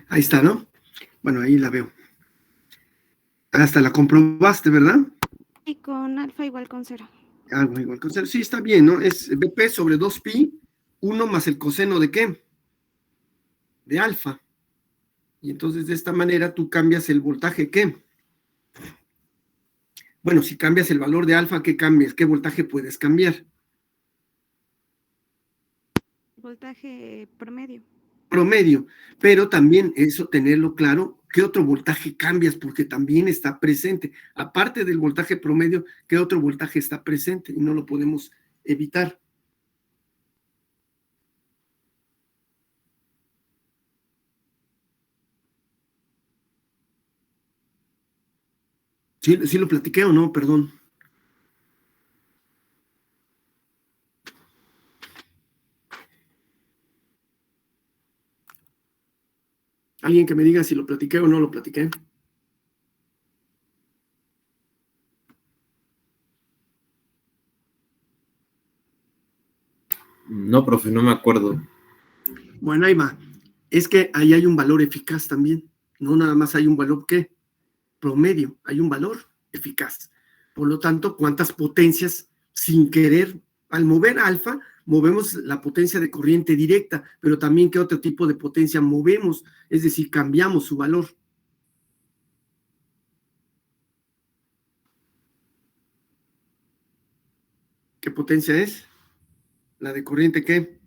Ahí está, ¿no? Bueno, ahí la veo. Hasta la comprobaste, ¿verdad? Y con alfa igual con 0. Algo igual con 0. Sí, está bien, ¿no? Es BP sobre 2pi, 1 más el coseno de ¿qué? De alfa. Y entonces de esta manera tú cambias el voltaje, ¿qué? Bueno, si cambias el valor de alfa, ¿qué cambias? ¿Qué voltaje puedes cambiar? Voltaje promedio. Promedio, pero también eso tenerlo claro, ¿qué otro voltaje cambias? Porque también está presente. Aparte del voltaje promedio, ¿qué otro voltaje está presente? Y no lo podemos evitar. ¿Sí lo platiqué o no? Perdón. Alguien que me diga si lo platiqué o no lo platiqué. No, profe, no me acuerdo. Bueno, ahí va. Es que ahí hay un valor eficaz también. No nada más hay un valor, ¿qué? Promedio. Hay un valor eficaz. Por lo tanto, ¿cuántas potencias sin querer, al mover alfa, movemos la potencia de corriente directa, pero también qué otro tipo de potencia movemos? Es decir, cambiamos su valor. ¿Qué potencia es? ¿La de corriente qué?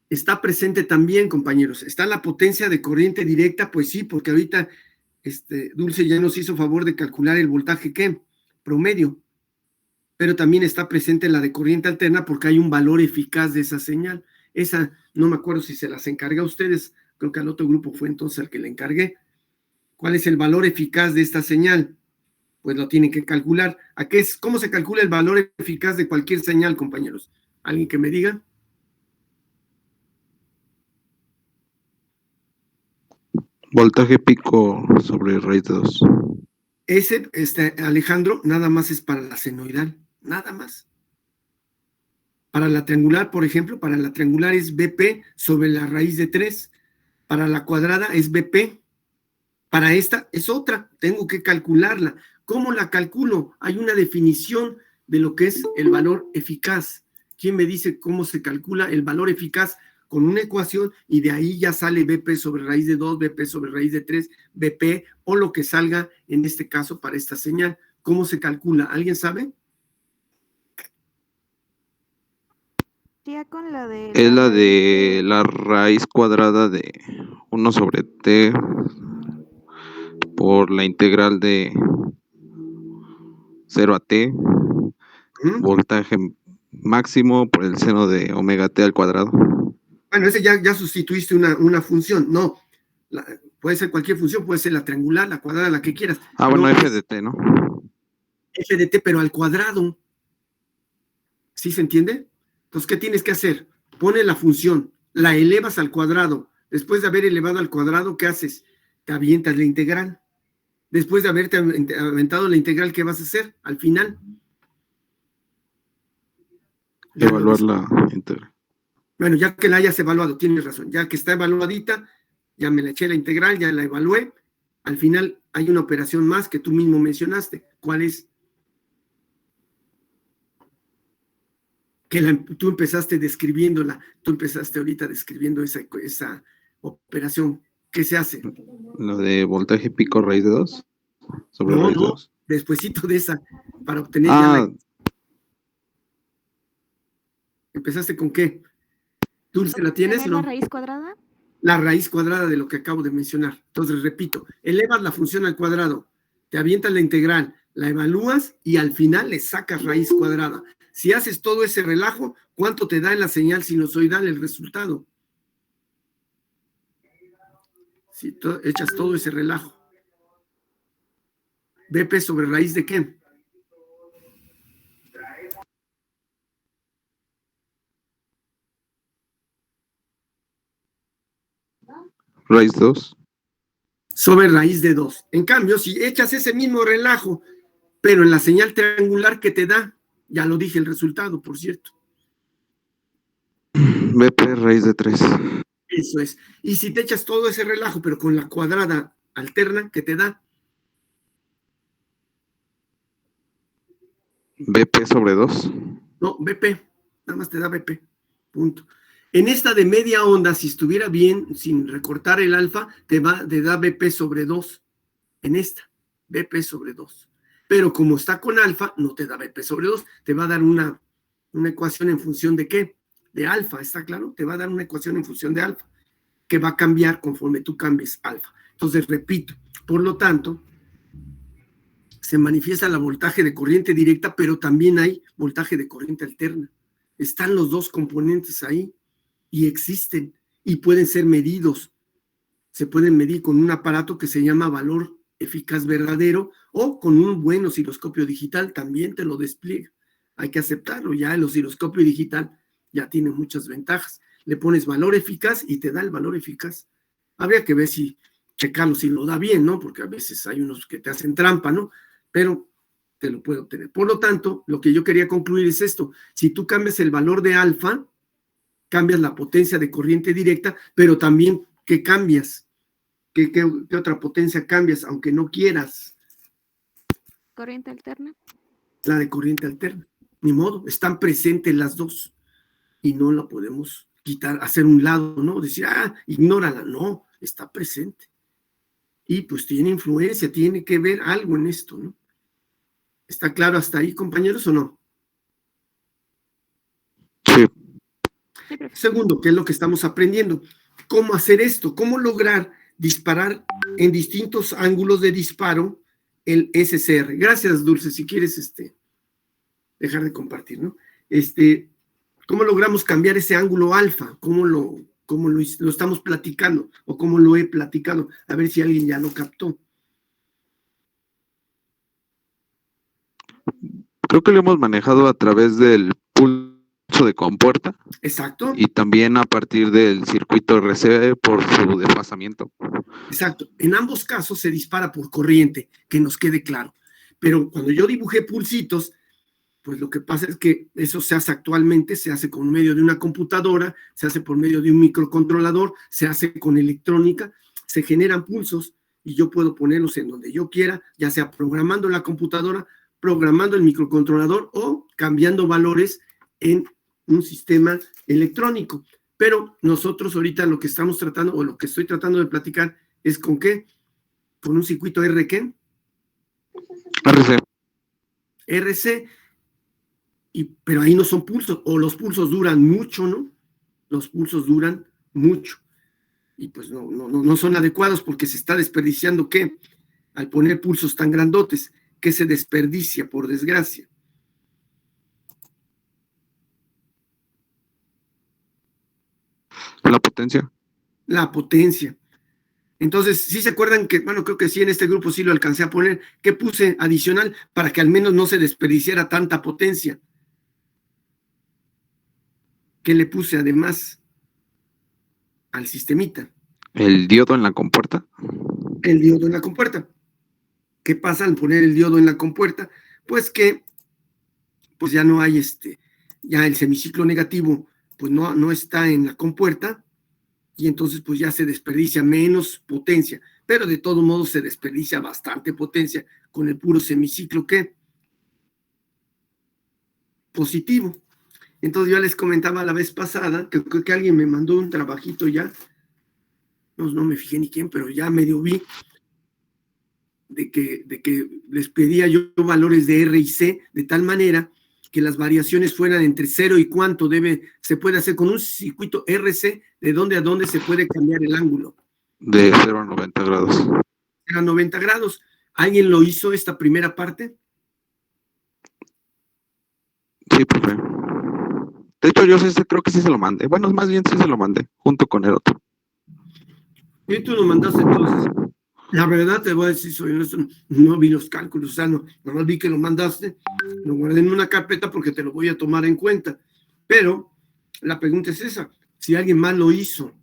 Está presente también, compañeros. Está la potencia de corriente directa, pues sí, porque ahorita Dulce ya nos hizo favor de calcular el voltaje ¿qué? Promedio. Pero también está presente la de corriente alterna porque hay un valor eficaz de esa señal. Esa, no me acuerdo si se las encargué a ustedes, creo que al otro grupo fue entonces al que le encargué. ¿Cuál es el valor eficaz de esta señal? Pues lo tienen que calcular. ¿Cómo se calcula el valor eficaz de cualquier señal, compañeros? ¿Alguien que me diga? Voltaje pico sobre raíz de 2. Alejandro, nada más es para la senoidal, nada más. Para la triangular, por ejemplo, para la triangular es BP sobre la raíz de 3. Para la cuadrada es BP. Para esta es otra, tengo que calcularla. ¿Cómo la calculo? Hay una definición de lo que es el valor eficaz. ¿Quién me dice cómo se calcula el valor eficaz? Con una ecuación y de ahí ya sale BP sobre raíz de 2, BP sobre raíz de 3, BP o lo que salga en este caso para esta señal. ¿Cómo se calcula? ¿Alguien sabe? Ya con la de Es la raíz de la raíz cuadrada de 1 sobre t por la integral de 0 a t, voltaje máximo por el seno de omega t al cuadrado. Bueno, ese ya sustituiste una función. No, puede ser cualquier función, puede ser la triangular, la cuadrada, la que quieras. Ah, bueno, No, f de t, ¿no? f de t, pero al cuadrado. ¿Sí se entiende? Entonces, ¿qué tienes que hacer? Pones la función, la elevas al cuadrado. Después de haber elevado al cuadrado, ¿qué haces? Te avientas la integral. Después de haberte aventado la integral, ¿qué vas a hacer? Al final. Evaluar la integral. Bueno, ya que la hayas evaluado, tienes razón. Ya que está evaluadita, ya me la eché la integral, ya la evalué. Al final hay una operación más que tú mismo mencionaste. ¿Cuál es? Que tú empezaste describiéndola, tú empezaste ahorita describiendo esa operación. ¿Qué se hace? Lo de voltaje pico raíz de 2 sobre raíz de 2. Despuésito de esa, para obtener ya la... ¿Empezaste con qué? ¿Dulce la tienes? ¿La raíz cuadrada? La raíz cuadrada de lo que acabo de mencionar. Entonces, repito, elevas la función al cuadrado, te avientas la integral, la evalúas y al final le sacas raíz cuadrada. Si haces todo ese relajo, ¿cuánto te da en la señal sinusoidal el resultado? Si echas todo ese relajo. BP sobre raíz de qué? Raíz 2. sobre raíz de 2. En cambio, si echas ese mismo relajo, pero en la señal triangular que te da, ya lo dije el resultado, por cierto. BP raíz de 3. Eso es. Y si te echas todo ese relajo, pero con la cuadrada alterna, ¿qué te da? BP sobre 2. No, BP. Nada más te da BP. Punto. En esta de media onda, si estuviera bien, sin recortar el alfa, te da BP sobre 2. En esta, BP sobre 2. Pero como está con alfa, no te da BP sobre 2. Te va a dar una ecuación en función de ¿qué? De alfa, ¿está claro? Te va a dar una ecuación en función de alfa, que va a cambiar conforme tú cambies alfa. Entonces, repito, por lo tanto, se manifiesta la voltaje de corriente directa, pero también hay voltaje de corriente alterna. Están los dos componentes ahí y existen y pueden ser medidos. Se pueden medir con un aparato que se llama valor eficaz verdadero o con un buen osciloscopio digital, también te lo despliega. Hay que aceptarlo, ya el osciloscopio digital ya tiene muchas ventajas. Le pones valor eficaz y te da el valor eficaz. Habría que ver checarlo si lo da bien, ¿no? Porque a veces hay unos que te hacen trampa, ¿no? Pero te lo puedo obtener. Por lo tanto, lo que yo quería concluir es esto. Si tú cambias el valor de alfa, cambias la potencia de corriente directa, pero también, ¿qué cambias? ¿Qué otra potencia cambias, aunque no quieras? Corriente alterna. La de corriente alterna. Ni modo, están presentes las dos y no la podemos quitar, hacer un lado, ¿no? Decir, ignórala. No, está presente. Y pues tiene influencia, tiene que ver algo en esto, ¿no? ¿Está claro hasta ahí, compañeros, o no? Sí. Segundo, ¿qué es lo que estamos aprendiendo? ¿Cómo hacer esto? ¿Cómo lograr disparar en distintos ángulos de disparo el SCR? Gracias, Dulce, si quieres dejar de compartir, ¿no? ¿Cómo logramos cambiar ese ángulo alfa? ¿Cómo lo estamos platicando? ¿O cómo lo he platicado? A ver si alguien ya lo captó. Creo que lo hemos manejado a través del pulso de compuerta. Exacto. Y también a partir del circuito RC por su desfasamiento. Exacto. En ambos casos se dispara por corriente, que nos quede claro. Pero cuando yo dibujé pulsitos, pues lo que pasa es que eso se hace actualmente, se hace por medio de una computadora, se hace por medio de un microcontrolador, se hace con electrónica, se generan pulsos y yo puedo ponerlos en donde yo quiera, ya sea programando la computadora, programando el microcontrolador o cambiando valores en un sistema electrónico. Pero nosotros ahorita lo que estamos tratando, o lo que estoy tratando de platicar, es ¿con qué? Con un circuito ¿qué? RC. RC, pero ahí no son pulsos, o los pulsos duran mucho, ¿no? Los pulsos duran mucho. Y pues no son adecuados porque se está desperdiciando, ¿qué? Al poner pulsos tan grandotes, ¿qué se desperdicia, por desgracia? La potencia. La potencia. Entonces, ¿sí se acuerdan que, bueno, creo que sí, en este grupo sí lo alcancé a poner, ¿qué puse adicional para que al menos no se desperdiciara tanta potencia? ¿Qué le puse además al sistemita? ¿El diodo en la compuerta? El diodo en la compuerta. ¿Qué pasa al poner el diodo en la compuerta? Pues que pues ya no hay ya el semiciclo negativo pues no está en la compuerta y entonces pues ya se desperdicia menos potencia, pero de todos modos se desperdicia bastante potencia con el puro semiciclo ¿qué? Positivo. Entonces yo les comentaba la vez pasada, que creo que alguien me mandó un trabajito ya, no me fijé ni quién, pero ya medio vi, de que les pedía yo valores de R y C, de tal manera que las variaciones fueran entre 0 y cuánto se puede hacer con un circuito RC, de dónde a dónde se puede cambiar el ángulo. De 0 a 90 grados. 0 a 90 grados. ¿Alguien lo hizo esta primera parte? Sí, profe. De hecho, yo creo que sí se lo mandé. Bueno, más bien sí se lo mandé, junto con el otro. Y tú lo mandaste entonces. La verdad te voy a decir, soy honesto, no vi los cálculos, o sea, nomás vi que lo mandaste, lo guardé en una carpeta porque te lo voy a tomar en cuenta. Pero la pregunta es esa, si alguien más lo hizo,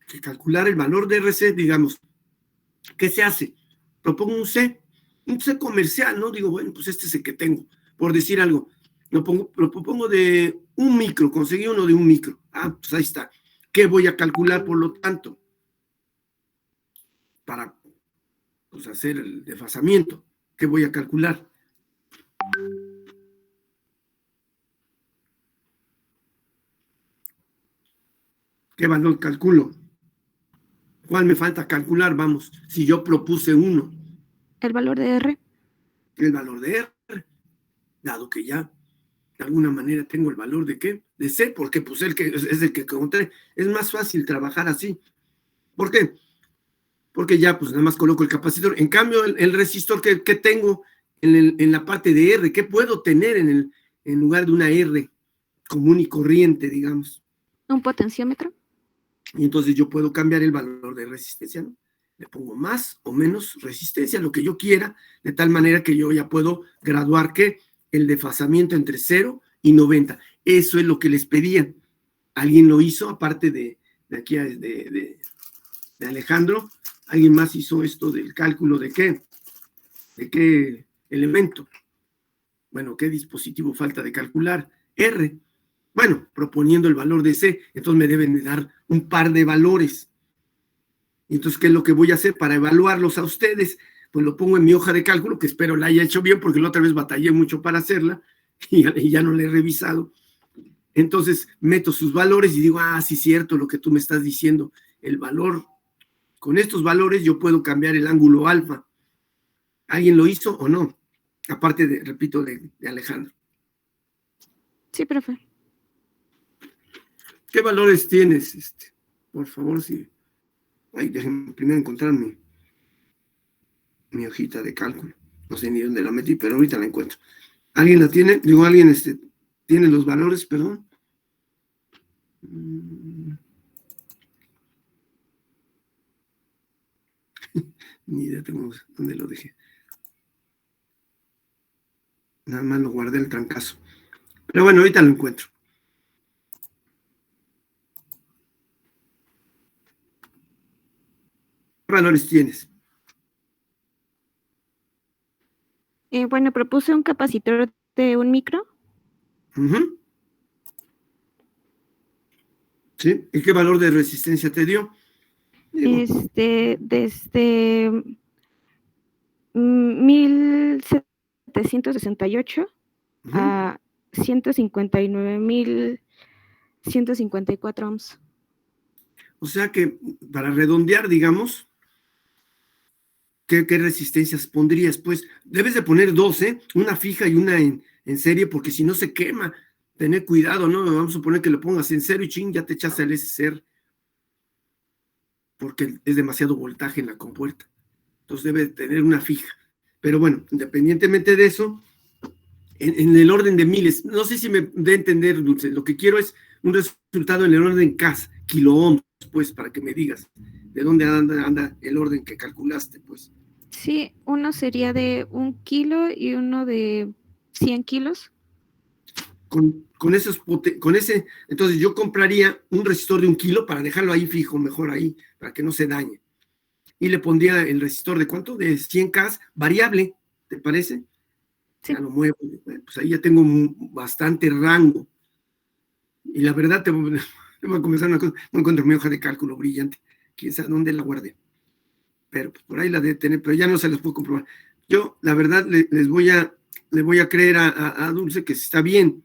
que calcular el valor de RC, digamos, ¿Qué se hace? Propongo un C comercial, ¿no? Digo, bueno, pues este es el que tengo, por decir algo. Lo propongo de un micro, conseguí uno de un micro. Ah, pues ahí está. ¿Qué voy a calcular, por lo tanto? Para pues, hacer el desfasamiento. ¿Qué voy a calcular? ¿Qué valor calculo? ¿Cuál me falta calcular? Vamos, si yo propuse uno. El valor de R. El valor de R, dado que ya de alguna manera tengo el valor de ¿qué? De C, porque pues es el que encontré. Es más fácil trabajar así. ¿Por qué? Porque ya pues nada más coloco el capacitor. En cambio, el resistor que tengo en la parte de R, ¿qué puedo tener en lugar de una R común y corriente, digamos? Un potenciómetro. Y entonces yo puedo cambiar el valor de resistencia, ¿no? Le pongo más o menos resistencia, lo que yo quiera, de tal manera que yo ya puedo graduar que el desfasamiento entre 0 y 90. Eso es lo que les pedían. ¿Alguien lo hizo, aparte de aquí, de Alejandro? ¿Alguien más hizo esto del cálculo de qué? ¿De qué elemento? Bueno, ¿qué dispositivo falta de calcular? R. Bueno, proponiendo el valor de C, entonces me deben de dar un par de valores. Y entonces, ¿qué es lo que voy a hacer para evaluarlos a ustedes? Pues lo pongo en mi hoja de cálculo, que espero la haya hecho bien, porque la otra vez batallé mucho para hacerla y ya no la he revisado. Entonces, meto sus valores y digo, sí, cierto, lo que tú me estás diciendo, el valor, con estos valores yo puedo cambiar el ángulo alfa. ¿Alguien lo hizo o no? Aparte repito, de Alejandro. Sí, profe. ¿Qué valores tienes? Por favor, sí. Ay, déjenme primero encontrar mi hojita de cálculo. No sé ni dónde la metí, pero ahorita la encuentro. ¿Alguien la tiene? Digo, ¿alguien tiene los valores? Perdón. Ni idea tengo dónde lo dejé. Nada más lo guardé el trancazo. Pero bueno, ahorita lo encuentro. ¿Qué valores tienes? Bueno, propuse un capacitor de 1 micro. Uh-huh. ¿Sí? ¿Y qué valor de resistencia te dio? Digo, Desde 1768 a 159.154 ohms. O sea que, para redondear, digamos, ¿qué resistencias pondrías? Pues debes de poner 2, una fija y una en serie, porque si no se quema. Tener cuidado, ¿no? Vamos a suponer que lo pongas en cero y ching, ya te echas el SCR, porque es demasiado voltaje en la compuerta. Entonces debe tener una fija. Pero bueno, independientemente de eso, en el orden de miles, no sé si me dé a entender, Dulce, lo que quiero es un resultado en el orden CAS, kilo ohms, pues, para que me digas de dónde anda el orden que calculaste, pues. Sí, uno sería de 1 kilo y uno de 100 kilos. Con ese, entonces yo compraría un resistor de 1 kilo para dejarlo ahí fijo, mejor ahí, para que no se dañe. Y le pondría el resistor de ¿cuánto? De 100K, variable, ¿te parece? Sí. Ya lo muevo, pues ahí ya tengo bastante rango. Y la verdad, te voy a comenzar una cosa, no encuentro mi hoja de cálculo brillante, quién sabe dónde la guardé. Pero pues, por ahí la debe tener, pero ya no se las puedo comprobar. Yo, la verdad, le voy a creer a Dulce que está bien,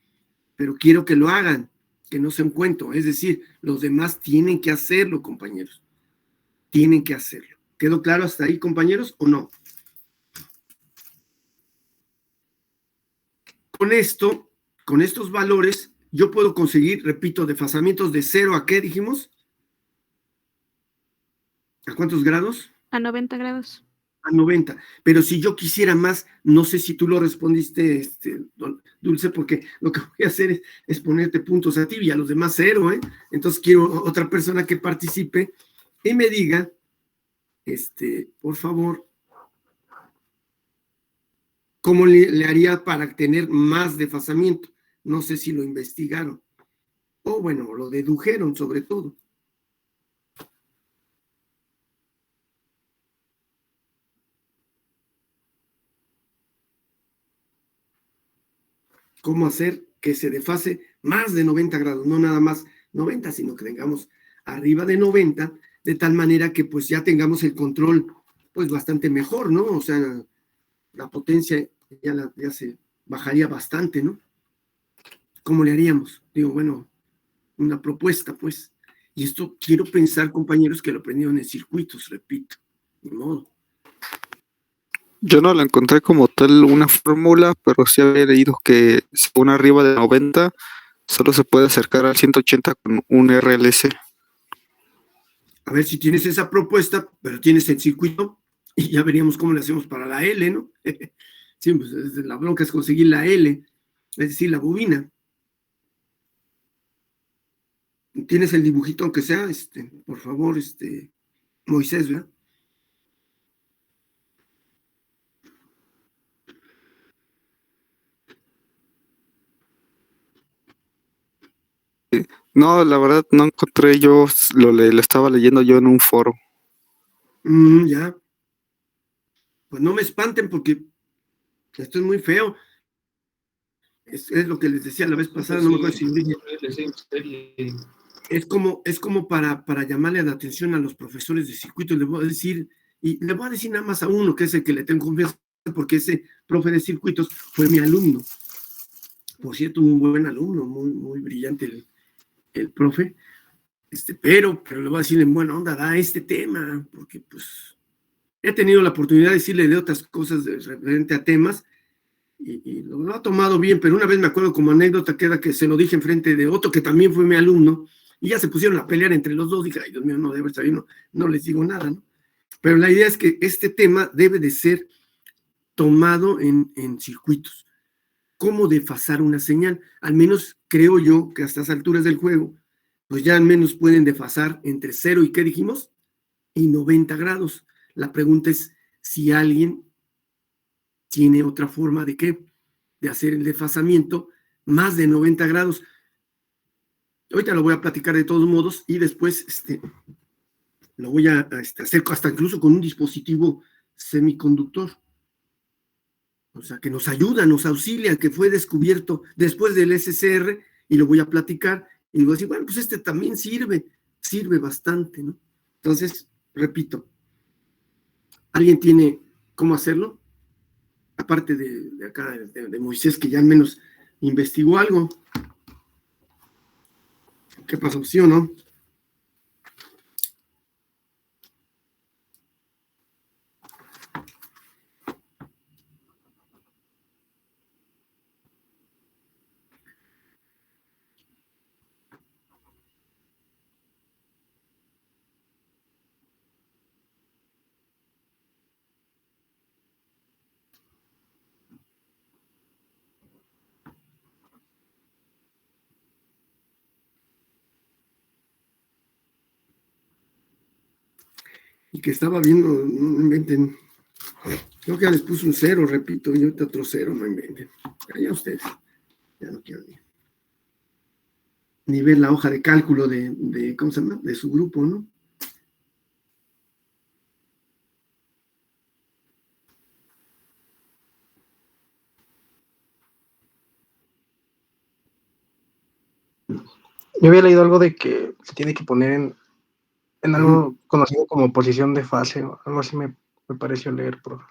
pero quiero que lo hagan, que no sea un cuento. Es decir, los demás tienen que hacerlo, compañeros. Tienen que hacerlo. ¿Quedó claro hasta ahí, compañeros, o no? Con esto, con estos valores, yo puedo conseguir, repito, desfasamientos de 0 a ¿qué dijimos? ¿A cuántos grados? A 90 grados. A 90. Pero si yo quisiera más, no sé si tú lo respondiste, Dulce, porque lo que voy a hacer es ponerte puntos a ti y a los demás 0, ¿eh? Entonces quiero otra persona que participe y me diga, por favor, ¿cómo le haría para tener más desfasamiento? No sé si lo investigaron. O bueno, lo dedujeron sobre todo. cómo hacer que se desfase más de 90 grados, no nada más 90, sino que tengamos arriba de 90, de tal manera que pues ya tengamos el control pues bastante mejor, ¿no? O sea, la potencia ya se bajaría bastante, ¿no? ¿Cómo le haríamos? Digo, bueno, una propuesta, pues. Y esto quiero pensar, compañeros, que lo aprendieron en circuitos, repito, de modo. Yo no la encontré como tal una fórmula, pero sí había leído que según arriba de 90 solo se puede acercar al 180 con un RLC. A ver si tienes esa propuesta, pero tienes el circuito y ya veríamos cómo le hacemos para la L, ¿no? Sí, pues la bronca es conseguir la L, es decir, la bobina. Tienes el dibujito, aunque sea, por favor, Moisés, ¿verdad? No, la verdad no encontré, yo lo estaba leyendo yo en un foro. Ya. Pues no me espanten porque esto es muy feo. Es lo que les decía la vez pasada, no me acuerdo si lo dije. Es como para llamarle la atención a los profesores de circuito. Les voy a decir, y le voy a decir nada más a uno, que es el que le tengo confianza, porque ese profe de circuitos fue mi alumno. Por cierto, un buen alumno, muy, muy brillante el profe. Pero le voy a decir en buena onda, da este tema, porque pues he tenido la oportunidad de decirle de otras cosas referente a temas, y lo ha tomado bien, pero una vez me acuerdo como anécdota que era que se lo dije enfrente de otro que también fue mi alumno, y ya se pusieron a pelear entre los dos. Dije, ay, Dios mío, no debe estar bien, no les digo nada, ¿no? Pero la idea es que este tema debe de ser tomado en circuitos. ¿Cómo desfasar una señal? Al menos creo yo que a estas alturas del juego, pues ya al menos pueden desfasar entre 0 y, ¿qué dijimos? Y 90 grados. La pregunta es si alguien tiene otra forma de qué, de hacer el desfasamiento más de 90 grados. Ahorita lo voy a platicar de todos modos y después lo voy a hacer hasta incluso con un dispositivo semiconductor. O sea, que nos ayuda, nos auxilia, que fue descubierto después del SCR, y lo voy a platicar y voy a decir, bueno, pues también sirve bastante, ¿no? Entonces, repito, ¿alguien tiene cómo hacerlo? Aparte de acá, de Moisés, que ya al menos investigó algo. ¿Qué pasó? ¿Sí o no? Y que estaba viendo, no inventen. Creo que ya les puse un 0, repito, y ahorita otro 0, no inventen. Ya ustedes, ya no quiero ni ver la hoja de cálculo de ¿cómo se llama? De su grupo, ¿no? Yo había leído algo de que se tiene que poner en algo conocido como posición de fase, o algo así me pareció leer, profe.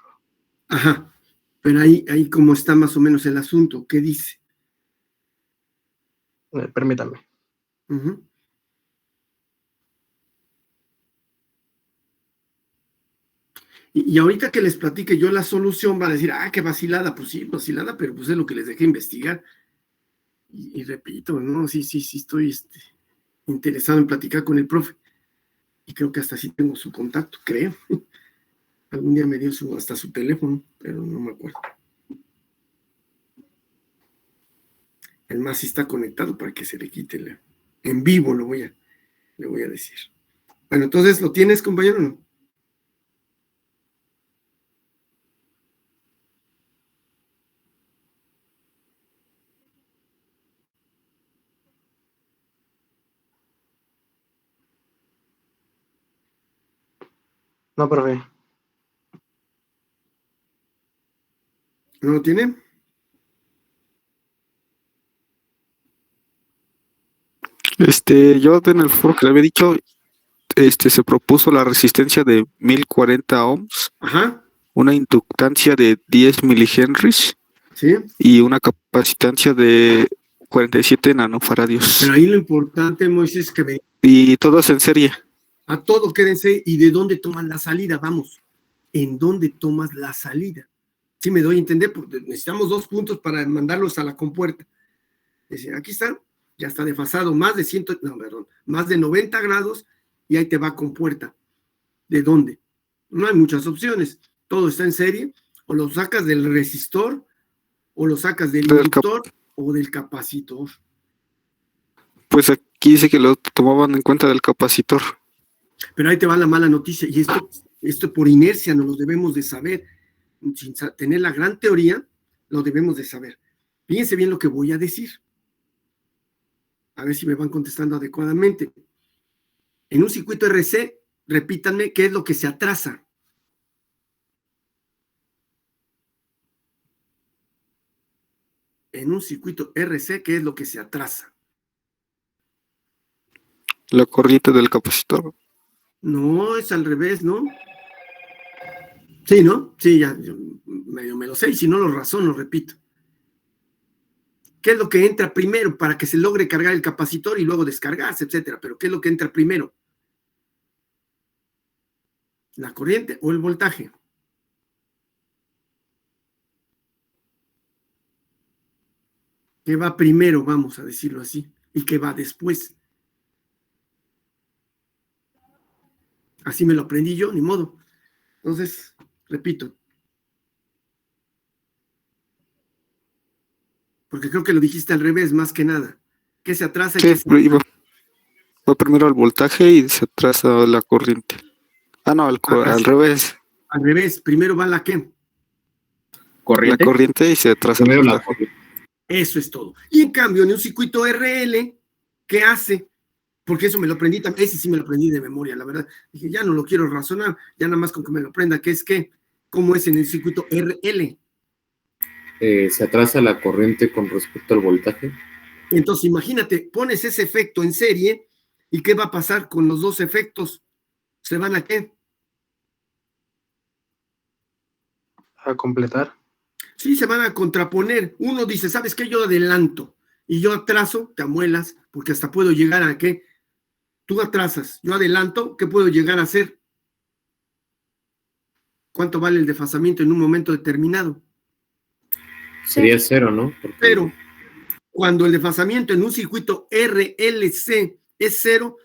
Ajá, pero ahí como está más o menos el asunto, ¿qué dice? Permítame. Uh-huh. Y ahorita que les platique yo la solución, van a decir, qué vacilada. Pues sí, vacilada, pero pues es lo que les dejé investigar. Y repito, ¿no? Sí, estoy interesado en platicar con el profe. Y creo que hasta sí tengo su contacto, creo. Algún día me dio hasta su teléfono, pero no me acuerdo. El más sí está conectado para que se le quite en vivo, le voy a decir. Bueno, entonces, ¿lo tienes, compañero, o no? No, profe. ¿No lo tiene? Yo en el foro que le había dicho, se propuso la resistencia de 1040 ohms, Ajá, una inductancia de 10 milihenries sí. y una capacitancia de 47 nanofaradios. Pero ahí lo importante, Moisés, es que me Y todas en serie. a todo quédense y de dónde toman la salida, vamos. ¿En dónde tomas la salida? Sí me doy a entender, porque necesitamos 2 puntos para mandarlos a la compuerta. Dice, aquí está, ya está desfasado, más de 90 grados y ahí te va compuerta. ¿De dónde? No hay muchas opciones. Todo está en serie, o lo sacas del resistor, o lo sacas del inductor, o del capacitor. Pues aquí dice que lo tomaban en cuenta del capacitor. Pero ahí te va la mala noticia, y esto por inercia no lo debemos de saber, sin tener la gran teoría, lo debemos de saber. Fíjense bien lo que voy a decir. A ver si me van contestando adecuadamente. En un circuito RC, repítanme qué es lo que se atrasa. En un circuito RC, ¿qué es lo que se atrasa? La corriente del capacitor. No, es al revés, ¿no? Sí, ¿no? Sí, ya, yo medio me lo sé, y si no lo razono, repito. ¿Qué es lo que entra primero para que se logre cargar el capacitor y luego descargarse, etcétera? Pero ¿qué es lo que entra primero? ¿La corriente o el voltaje? ¿Qué va primero, vamos a decirlo así? ¿Y qué va después? Así me lo aprendí yo, ni modo. Entonces, repito. Porque creo que lo dijiste al revés, más que nada. ¿Qué se atrasa? Sí, va primero el voltaje y se atrasa la corriente. Ah, no, al revés. Al revés, primero va la ¿qué? ¿Corriente? La corriente y se atrasa Primero el la voltaje. corriente. Eso es todo. Y en cambio, en un circuito RL, ¿qué hace? Porque eso me lo aprendí también, ese sí me lo aprendí de memoria, la verdad. Dije, ya no lo quiero razonar, ya nada más con que me lo aprenda, que es que, ¿cómo es en el circuito RL? Se atrasa la corriente con respecto al voltaje. Entonces, imagínate, pones ese efecto en serie, ¿y qué va a pasar con los dos efectos? ¿Se van a qué? A completar. Sí, se van a contraponer. Uno dice, ¿sabes qué? Yo adelanto y yo atraso, te amuelas, porque hasta puedo llegar a qué. Tú atrasas, yo adelanto, ¿qué puedo llegar a hacer? ¿Cuánto vale el desfasamiento en un momento determinado? Sería 0, ¿no? Porque Pero cuando el desfasamiento en un circuito RLC es 0,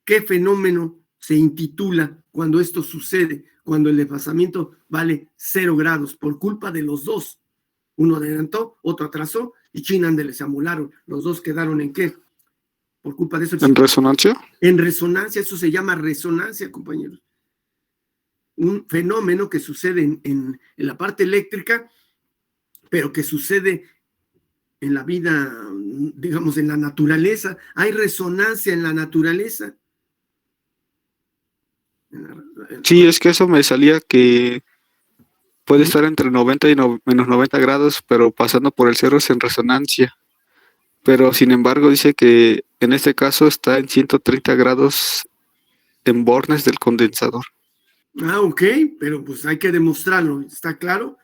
¿qué fenómeno se intitula cuando esto sucede? Cuando el desfasamiento vale 0 grados por culpa de los dos. Uno adelantó, otro atrasó y chinandele se amolaron. Los dos quedaron ¿en qué? Por culpa de eso. ¿En resonancia? En resonancia, eso se llama resonancia, compañeros. Un fenómeno que sucede en la parte eléctrica, pero que sucede en la vida, digamos, en la naturaleza. Hay resonancia en la naturaleza. Sí, es que eso me salía que puede estar entre 90 y menos 90 grados, pero pasando por el cero es en resonancia. Pero sin embargo dice que en este caso está en 130 grados en bornes del condensador. Ah, ok, pero pues hay que demostrarlo, ¿está claro?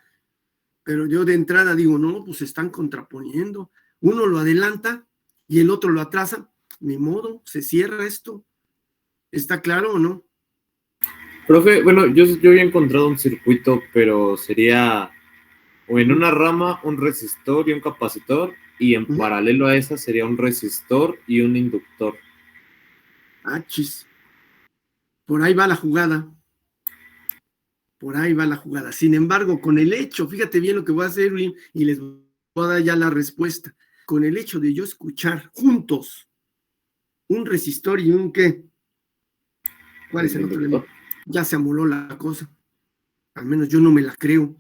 Pero yo de entrada digo, no, pues se están contraponiendo. Uno lo adelanta y el otro lo atrasa. Ni modo, se cierra esto. ¿Está claro o no? profe, bueno, yo había encontrado un circuito, pero sería o en una rama un resistor y un capacitor, y en paralelo a esa sería un resistor y un inductor. Ah, chis. Por ahí va la jugada. Por ahí va la jugada. Sin embargo, con el hecho, fíjate bien lo que voy a hacer y les voy a dar ya la respuesta. Con el hecho de yo escuchar juntos un resistor y un ¿qué? ¿Cuál es el otro elemento? Ya se amoló la cosa. Al menos yo no me la creo.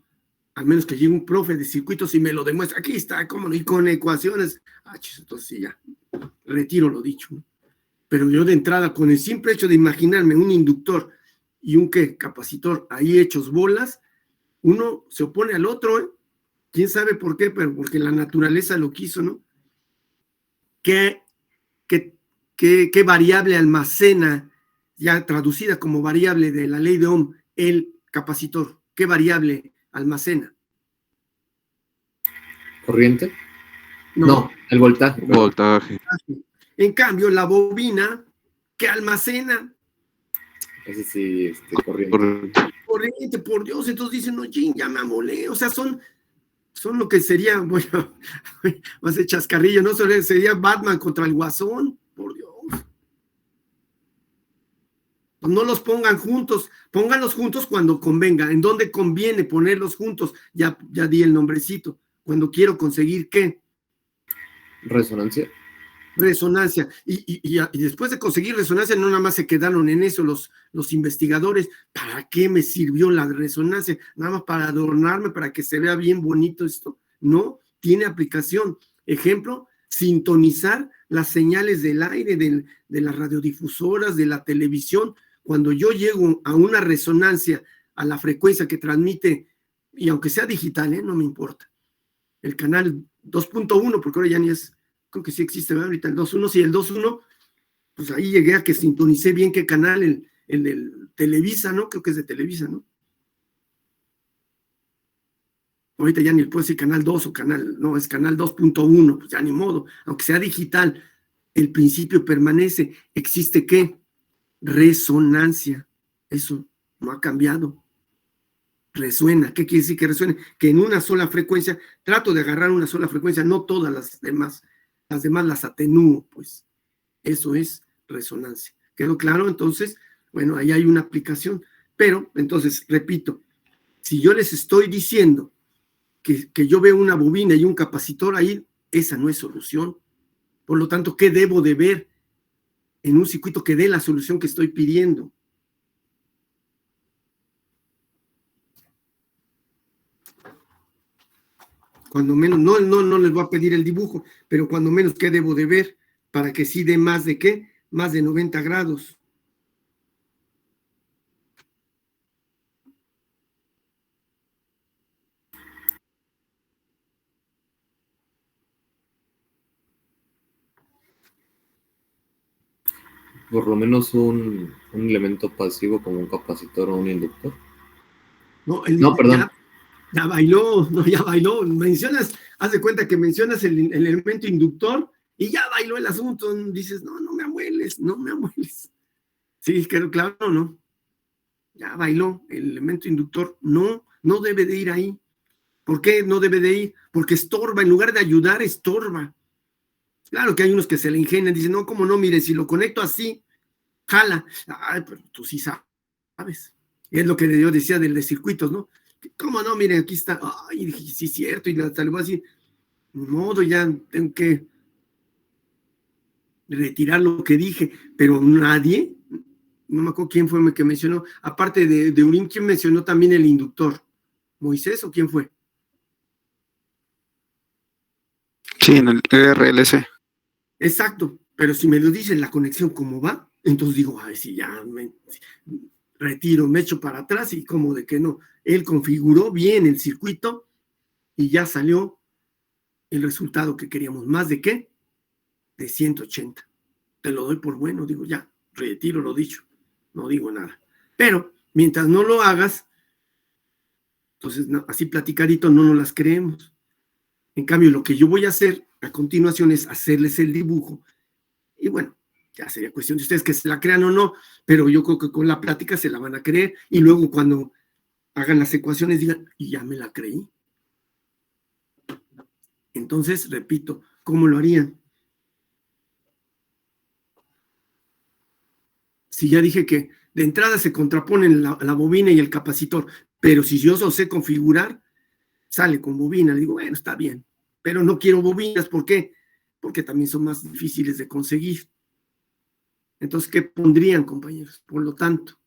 Al menos que llegue un profe de circuitos y me lo demuestre. Aquí está, cómo no, y con ecuaciones. Ah, chis, entonces sí, ya. Retiro lo dicho. Pero yo de entrada, con el simple hecho de imaginarme un inductor y un ¿qué? Capacitor ahí hechos bolas, uno se opone al otro, ¿eh? ¿Quién sabe por qué? Pero porque la naturaleza lo quiso, ¿no? ¿Qué ¿Qué variable almacena, ya traducida como variable de la ley de Ohm, el capacitor? ¿Qué variable almacena? ¿Corriente? No, el voltaje. perdón. Voltaje. En cambio, la bobina, ¿qué almacena? Ese sí, corriente. Corriente. Corriente, por Dios. Entonces dicen, no, chin, ya me amolé. O sea, son lo que sería, bueno, más de chascarrillo, ¿no? Sería Batman contra el Guasón, por Dios. Pues no los pongan juntos, pónganlos juntos cuando convenga. ¿En dónde conviene ponerlos juntos? Ya di el nombrecito. Cuando quiero conseguir, ¿qué? Resonancia. Resonancia. Y después de conseguir resonancia, no nada más se quedaron en eso los investigadores. ¿Para qué me sirvió la resonancia? Nada más para adornarme, para que se vea bien bonito esto. No, tiene aplicación. Ejemplo, sintonizar las señales del aire, de las radiodifusoras, de la televisión. Cuando yo llego a una resonancia, a la frecuencia que transmite, y aunque sea digital, no me importa, el canal 2.1, porque ahora ya ni es, creo que sí existe, ¿verdad? Ahorita el 2.1, sí, el 2.1, pues ahí llegué a que sintonicé bien qué canal, el del Televisa, ¿no? Creo que es de Televisa, ¿no? Ahorita ya ni puedo decir canal 2 o canal, no, es canal 2.1, pues ya ni modo, aunque sea digital, el principio permanece. ¿Existe qué? Resonancia. Eso no ha cambiado. Resuena. ¿Qué quiere decir que resuene? Que en una sola frecuencia, trato de agarrar una sola frecuencia, no todas las demás las atenúo, pues. Eso es resonancia. ¿Quedó claro? Entonces, bueno, ahí hay una aplicación. Pero, entonces, repito, si yo les estoy diciendo que yo veo una bobina y un capacitor ahí, esa no es solución. Por lo tanto, ¿qué debo de ver en un circuito que dé la solución que estoy pidiendo? Cuando menos, no les voy a pedir el dibujo, pero cuando menos, ¿qué debo de ver para que sí dé más de qué? Más de 90 grados. Por lo menos un elemento pasivo como un capacitor o un inductor. No, perdón. Ya bailó, ya bailó. Haz de cuenta que mencionas el elemento inductor y ya bailó el asunto. Dices, no me amueles. Sí, claro, ¿no? Ya bailó el elemento inductor. No debe de ir ahí. ¿Por qué no debe de ir? Porque estorba, en lugar de ayudar, estorba. Claro que hay unos que se le ingenian, dicen, no, ¿cómo no? Mire, si lo conecto así, jala. Ay, pero tú sí sabes. Es lo que yo decía de circuitos, ¿no? ¿Cómo no? Mire, aquí está. Ay, dije, sí es cierto. Y hasta le voy a decir, de modo, ya tengo que retirar lo que dije. Pero nadie, no me acuerdo quién fue el que mencionó, aparte de Urim, ¿quién mencionó también el inductor? ¿Moisés o quién fue? Sí, en el RLC. Exacto, pero si me lo dice la conexión cómo va, entonces digo, ay, sí, ya me retiro, me echo para atrás y como de que no. Él configuró bien el circuito y ya salió el resultado que queríamos. ¿Más de qué? De 180. Te lo doy por bueno, digo, ya, retiro lo dicho, no digo nada. Pero mientras no lo hagas, entonces no, así platicadito no nos las creemos. En cambio, lo que yo voy a hacer a continuación es hacerles el dibujo. Y bueno, ya sería cuestión de ustedes que se la crean o no, pero yo creo que con la plática se la van a creer. Y luego cuando hagan las ecuaciones digan, y ya me la creí. Entonces, repito, ¿cómo lo harían? Si ya dije que de entrada se contraponen la bobina y el capacitor, pero si yo sé configurar, sale con bobina. Le digo, bueno, está bien, pero no quiero bobinas. ¿Por qué? Porque también son más difíciles de conseguir. Entonces, ¿qué pondrían, compañeros? Por lo tanto.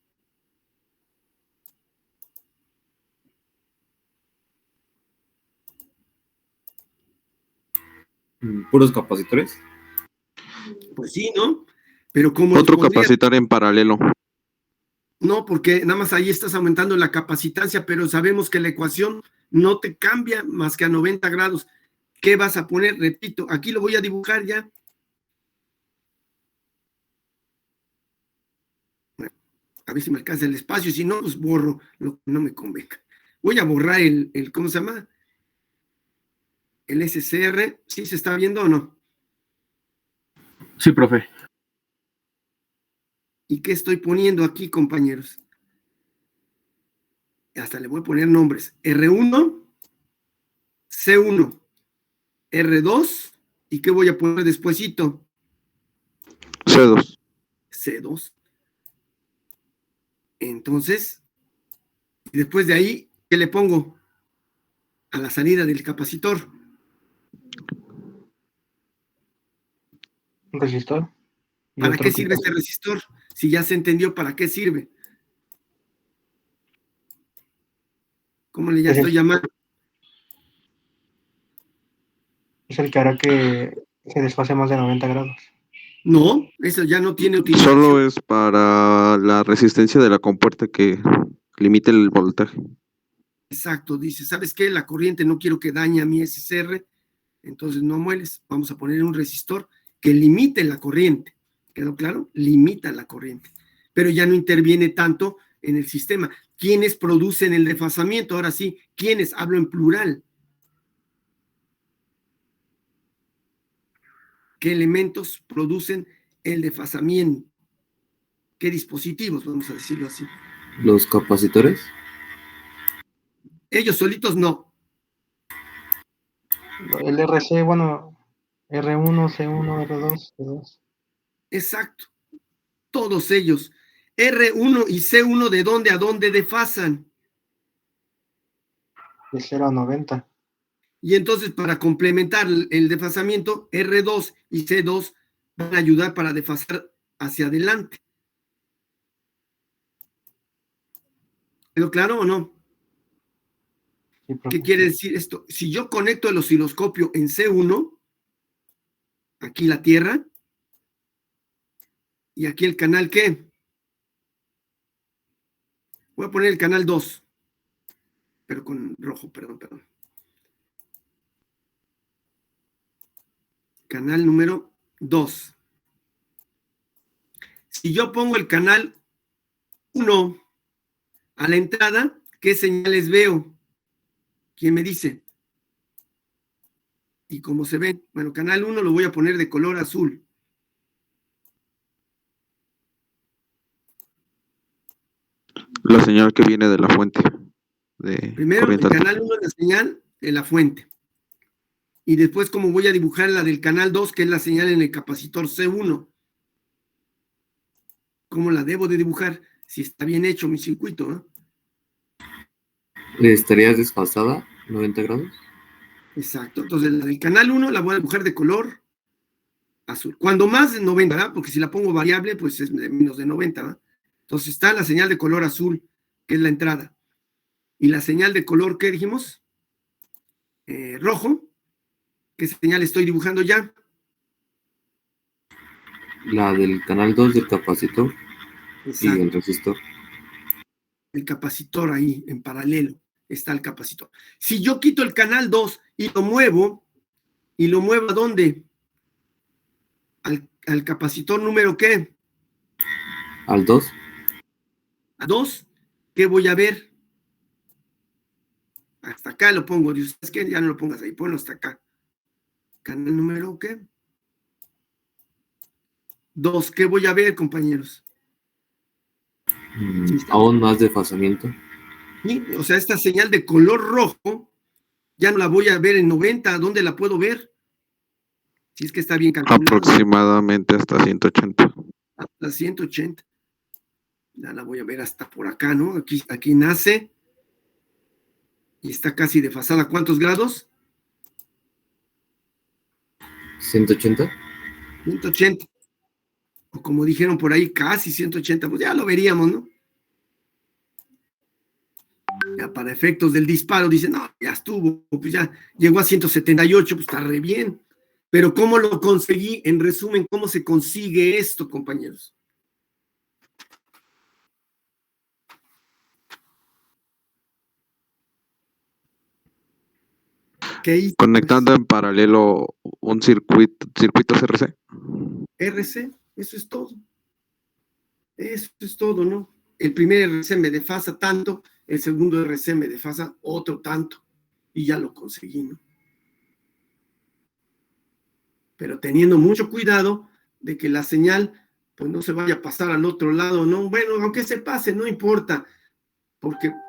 ¿Puros capacitores? Pues sí, ¿no? Pero ¿cómo Otro los pondrían? capacitor en paralelo. No, porque nada más ahí estás aumentando la capacitancia, pero sabemos que la ecuación no te cambia más que a 90 grados. ¿Qué vas a poner? Repito, aquí lo voy a dibujar ya. A ver si me alcanza el espacio, si no, pues borro lo que no me convenga. Voy a borrar ¿cómo se llama? El SCR. ¿Sí se está viendo o no? Sí, profe. ¿Y qué estoy poniendo aquí, compañeros? Hasta le voy a poner nombres. R1, C1, R2, ¿y qué voy a poner despuesito? C2. C2. Entonces, después de ahí, ¿qué le pongo? A la salida del capacitor. Un resistor. Y ¿Para otro qué que sirve este resistor? Si ya se entendió para qué sirve. ¿Cómo le ya Es estoy llamando? es el que hará que se desfase más de 90 grados. No, eso ya no tiene utilización. Solo es para la resistencia de la compuerta que limite el voltaje. Exacto, dice, ¿sabes qué? La corriente no quiero que dañe a mi SCR, entonces no mueles. Vamos a poner un resistor que limite la corriente. ¿Quedó claro? Limita la corriente. Pero ya no interviene tanto en el sistema. ¿Quiénes producen el desfasamiento? Ahora sí, ¿quiénes? Hablo en plural. ¿Qué elementos producen el desfasamiento? ¿Qué dispositivos? Vamos a decirlo así. Los capacitores. Ellos solitos no. El RC, bueno, R1, C1, R2, C2. Exacto. Todos ellos. R1 y C1, ¿de dónde a dónde desfasan? De 0 a 90. Y entonces, para complementar el desfasamiento, R2 y C2 van a ayudar para desfasar hacia adelante. ¿Quedó claro o no? Sí, ¿Qué profe. quiere decir esto? Si yo conecto el osciloscopio en C1, aquí la Tierra, y aquí el canal, ¿qué? Voy a poner el canal 2, pero con rojo, perdón. Canal número 2. Si yo pongo el canal 1 a la entrada, ¿qué señales veo? ¿Quién me dice? Y como se ve, bueno, canal 1 lo voy a poner de color azul. La señal que viene de la fuente de Primero, corriente el alta. canal 1 es la señal de la fuente. Y después, como voy a dibujar la del canal 2, que es la señal en el capacitor C1. ¿Cómo la debo de dibujar? Si está bien hecho mi circuito, ¿no? ¿Estarías desfasada 90 grados? Exacto. Entonces, la del canal 1 la voy a dibujar de color azul. Cuando más de 90, ¿verdad? Porque si la pongo variable, pues es menos de 90, ¿verdad? Entonces está la señal de color azul, que es la entrada. Y la señal de color, ¿qué dijimos? Rojo. ¿Qué señal estoy dibujando ya? La del canal 2 del capacitor y Exacto. el resistor. El capacitor ahí, en paralelo, está el capacitor. Si yo quito el canal 2 y lo muevo ¿a dónde? Al capacitor número ¿qué? ¿Al 2? ¿A 2? ¿Qué voy a ver? Hasta acá lo pongo. Dios, es que ya no lo pongas ahí, ponlo hasta acá. Canal número ¿qué? 2. ¿Qué voy a ver, compañeros? Aún más desfasamiento. ¿Sí? O sea, esta señal de color rojo ya no la voy a ver en 90. ¿Dónde la puedo ver? Si es que está bien calculado. Aproximadamente hasta 180. Hasta 180. Ya la voy a ver hasta por acá, ¿no? Aquí nace y está casi desfasada. ¿Cuántos grados? 180. 180. O como dijeron por ahí, casi 180. Pues ya lo veríamos, ¿no? Ya para efectos del disparo, dicen, no, ya estuvo, pues ya llegó a 178, pues está re bien. Pero ¿cómo lo conseguí? En resumen, ¿cómo se consigue esto, compañeros? ¿Qué hice? Conectando en paralelo un circuito CRC. RC, eso es todo. Eso es todo, ¿no? el primer RC me desfasa tanto, el segundo RC me desfasa otro tanto, y ya lo conseguí, ¿no? Pero teniendo mucho cuidado de que la señal pues no se vaya a pasar al otro lado, ¿no? Bueno, aunque se pase, no importa,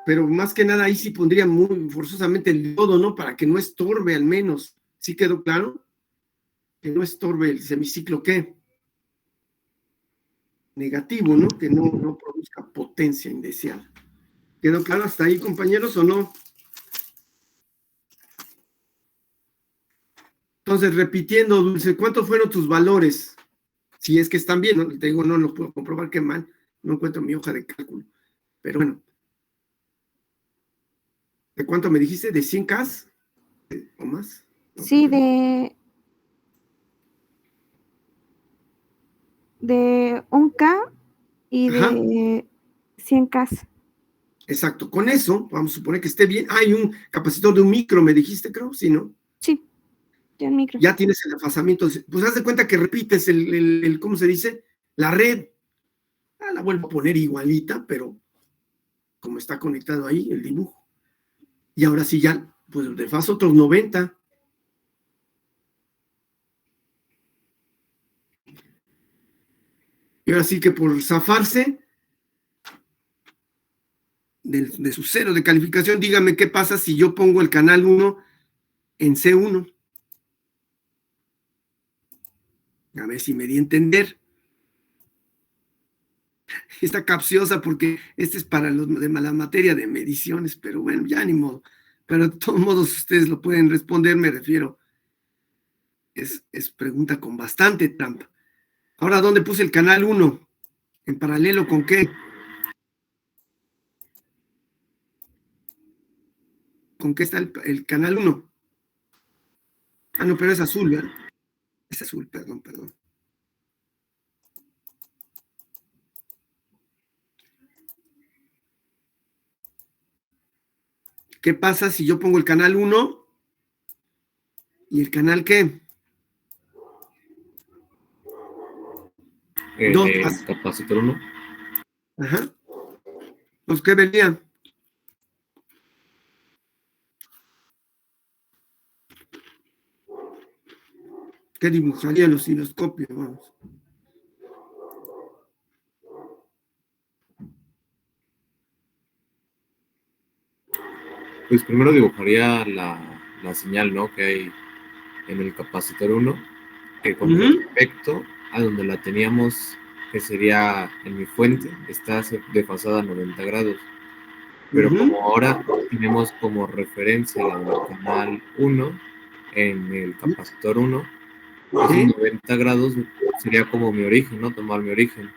pero más que nada ahí sí pondría muy forzosamente el diodo, ¿no? Para que no estorbe al menos. ¿Sí quedó claro? Que no estorbe el semiciclo, ¿qué? Negativo, ¿no? Que no produzca potencia indeseada. ¿Quedó claro hasta ahí, compañeros, o no? Entonces, repitiendo, Dulce, ¿cuántos fueron tus valores? Si es que están bien, ¿no? Te digo, no los puedo comprobar, qué mal, no encuentro mi hoja de cálculo. Pero bueno. ¿De cuánto me dijiste? ¿De 100K o más? Sí, de 1K y Ajá. de 100K. Exacto. Con eso, vamos a suponer que esté bien. Hay un capacitor de 1 micro, me dijiste, creo, sí, ¿no? Sí, ya el micro. Ya tienes el desfasamiento. Pues haz de cuenta que repites ¿cómo se dice? La red. La vuelvo a poner igualita, pero como está conectado ahí el dibujo. Y ahora sí ya, pues desfaso otros 90. Y ahora sí que por zafarse de su 0 de calificación, dígame qué pasa si yo pongo el canal 1 en C1. A ver si me di a entender. Está capciosa porque este es para los de la materia de mediciones, pero bueno, ya ni modo. Pero de todos modos ustedes lo pueden responder, me refiero. Es pregunta con bastante trampa. Ahora, ¿dónde puse el canal 1? ¿En paralelo con qué? ¿Con qué está el canal 1? Ah, no, pero es azul, ¿verdad? Es azul, perdón. ¿Qué pasa si yo pongo el canal 1 y el canal qué? Capacitor 1. Ajá. Pues, ¿qué venía? ¿Qué dibujaría el osciloscopio? Vamos. Pues primero dibujaría la señal, ¿no? Que hay en el capacitor 1, que con respecto a donde la teníamos, que sería en mi fuente, está desfasada a 90 grados. Pero como ahora tenemos como referencia la del canal 1 en el capacitor 1, esos 90 grados sería como mi origen, ¿no? Tomar mi origen.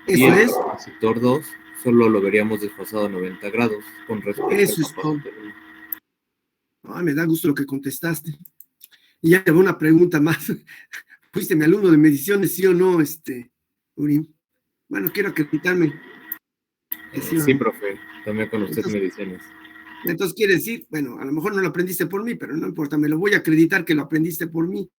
Eso y el es. capacitor 2 solo lo veríamos desfasado a 90 grados con respecto Eso al es todo. capacitor 1. Ay, me da gusto lo que contestaste. Y ya tengo una pregunta más. ¿Fuiste mi alumno de mediciones, sí o no, Urim? Bueno, quiero acreditarme. Sí, profe, también con usted mediciones. Entonces quiere decir, bueno, a lo mejor no lo aprendiste por mí, pero no importa, me lo voy a acreditar que lo aprendiste por mí.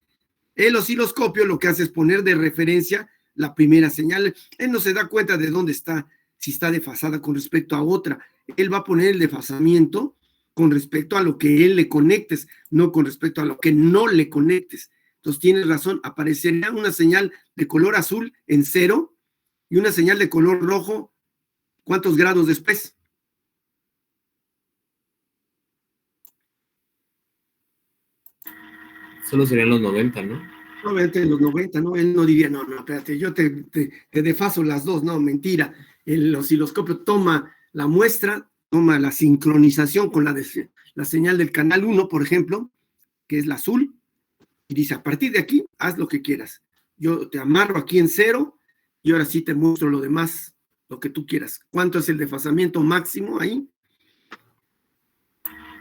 El osciloscopio lo que hace es poner de referencia la primera señal. Él no se da cuenta de dónde está, si está desfasada con respecto a otra. Él va a poner el desfasamiento con respecto a lo que él le conectes, no con respecto a lo que no le conectes. Entonces tienes razón, aparecería una señal de color azul en 0 y una señal de color rojo, ¿cuántos grados después? Solo serían los 90, ¿no? Obviamente en los 90, ¿no? Él no diría, no, espérate, yo te desfaso las dos, no, mentira. El osciloscopio toma la muestra, toma la sincronización con la señal del canal 1, por ejemplo, que es la azul, y dice, a partir de aquí, haz lo que quieras. Yo te amarro aquí en 0, y ahora sí te muestro lo demás, lo que tú quieras. ¿Cuánto es el desfasamiento máximo ahí?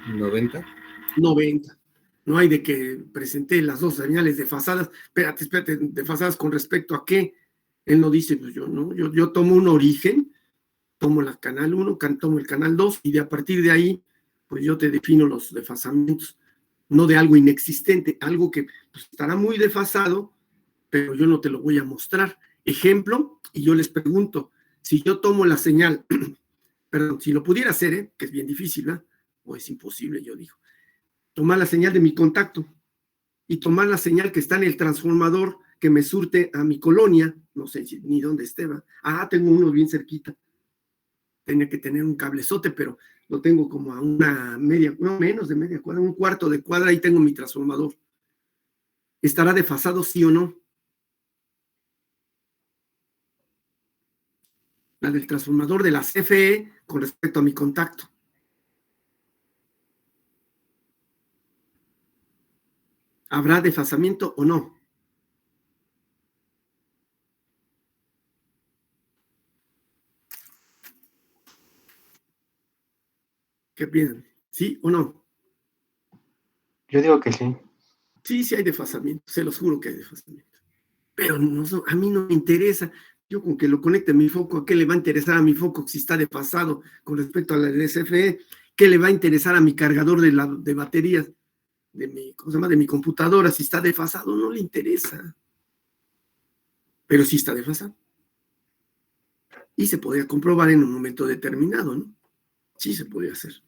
90. 90. No hay de que presenté las dos señales desfasadas. Espérate, desfasadas con respecto a qué. Él no dice, pues yo no, yo tomo un origen, tomo el canal 1, tomo el canal 2, y a partir de ahí, pues yo te defino los desfasamientos, no de algo inexistente, algo que pues, estará muy desfasado, pero yo no te lo voy a mostrar. Ejemplo, y yo les pregunto, si yo tomo la señal, perdón, si lo pudiera hacer, que es bien difícil, ¿verdad? O es imposible, yo digo, tomar la señal de mi contacto y tomar la señal que está en el transformador que me surte a mi colonia, no sé ni dónde esté, ¿va? Tengo uno bien cerquita. Tenía que tener un cablezote, pero lo tengo como a una media, no menos de media cuadra, un cuarto de cuadra, ahí tengo mi transformador. ¿Estará desfasado, sí o no? La del transformador de la CFE con respecto a mi contacto. ¿Habrá desfasamiento o no? ¿Qué piensan? ¿Sí o no? Yo digo que sí. Sí hay desfasamiento, se los juro que hay desfasamiento. Pero no, a mí no me interesa. Yo con que lo conecte a mi foco, ¿a qué le va a interesar a mi foco si está desfasado con respecto a la de CFE? ¿Qué le va a interesar a mi cargador de baterías de mi computadora si está desfasado? No le interesa. Pero sí está desfasado. Y se podría comprobar en un momento determinado, ¿no? Sí se podría hacer.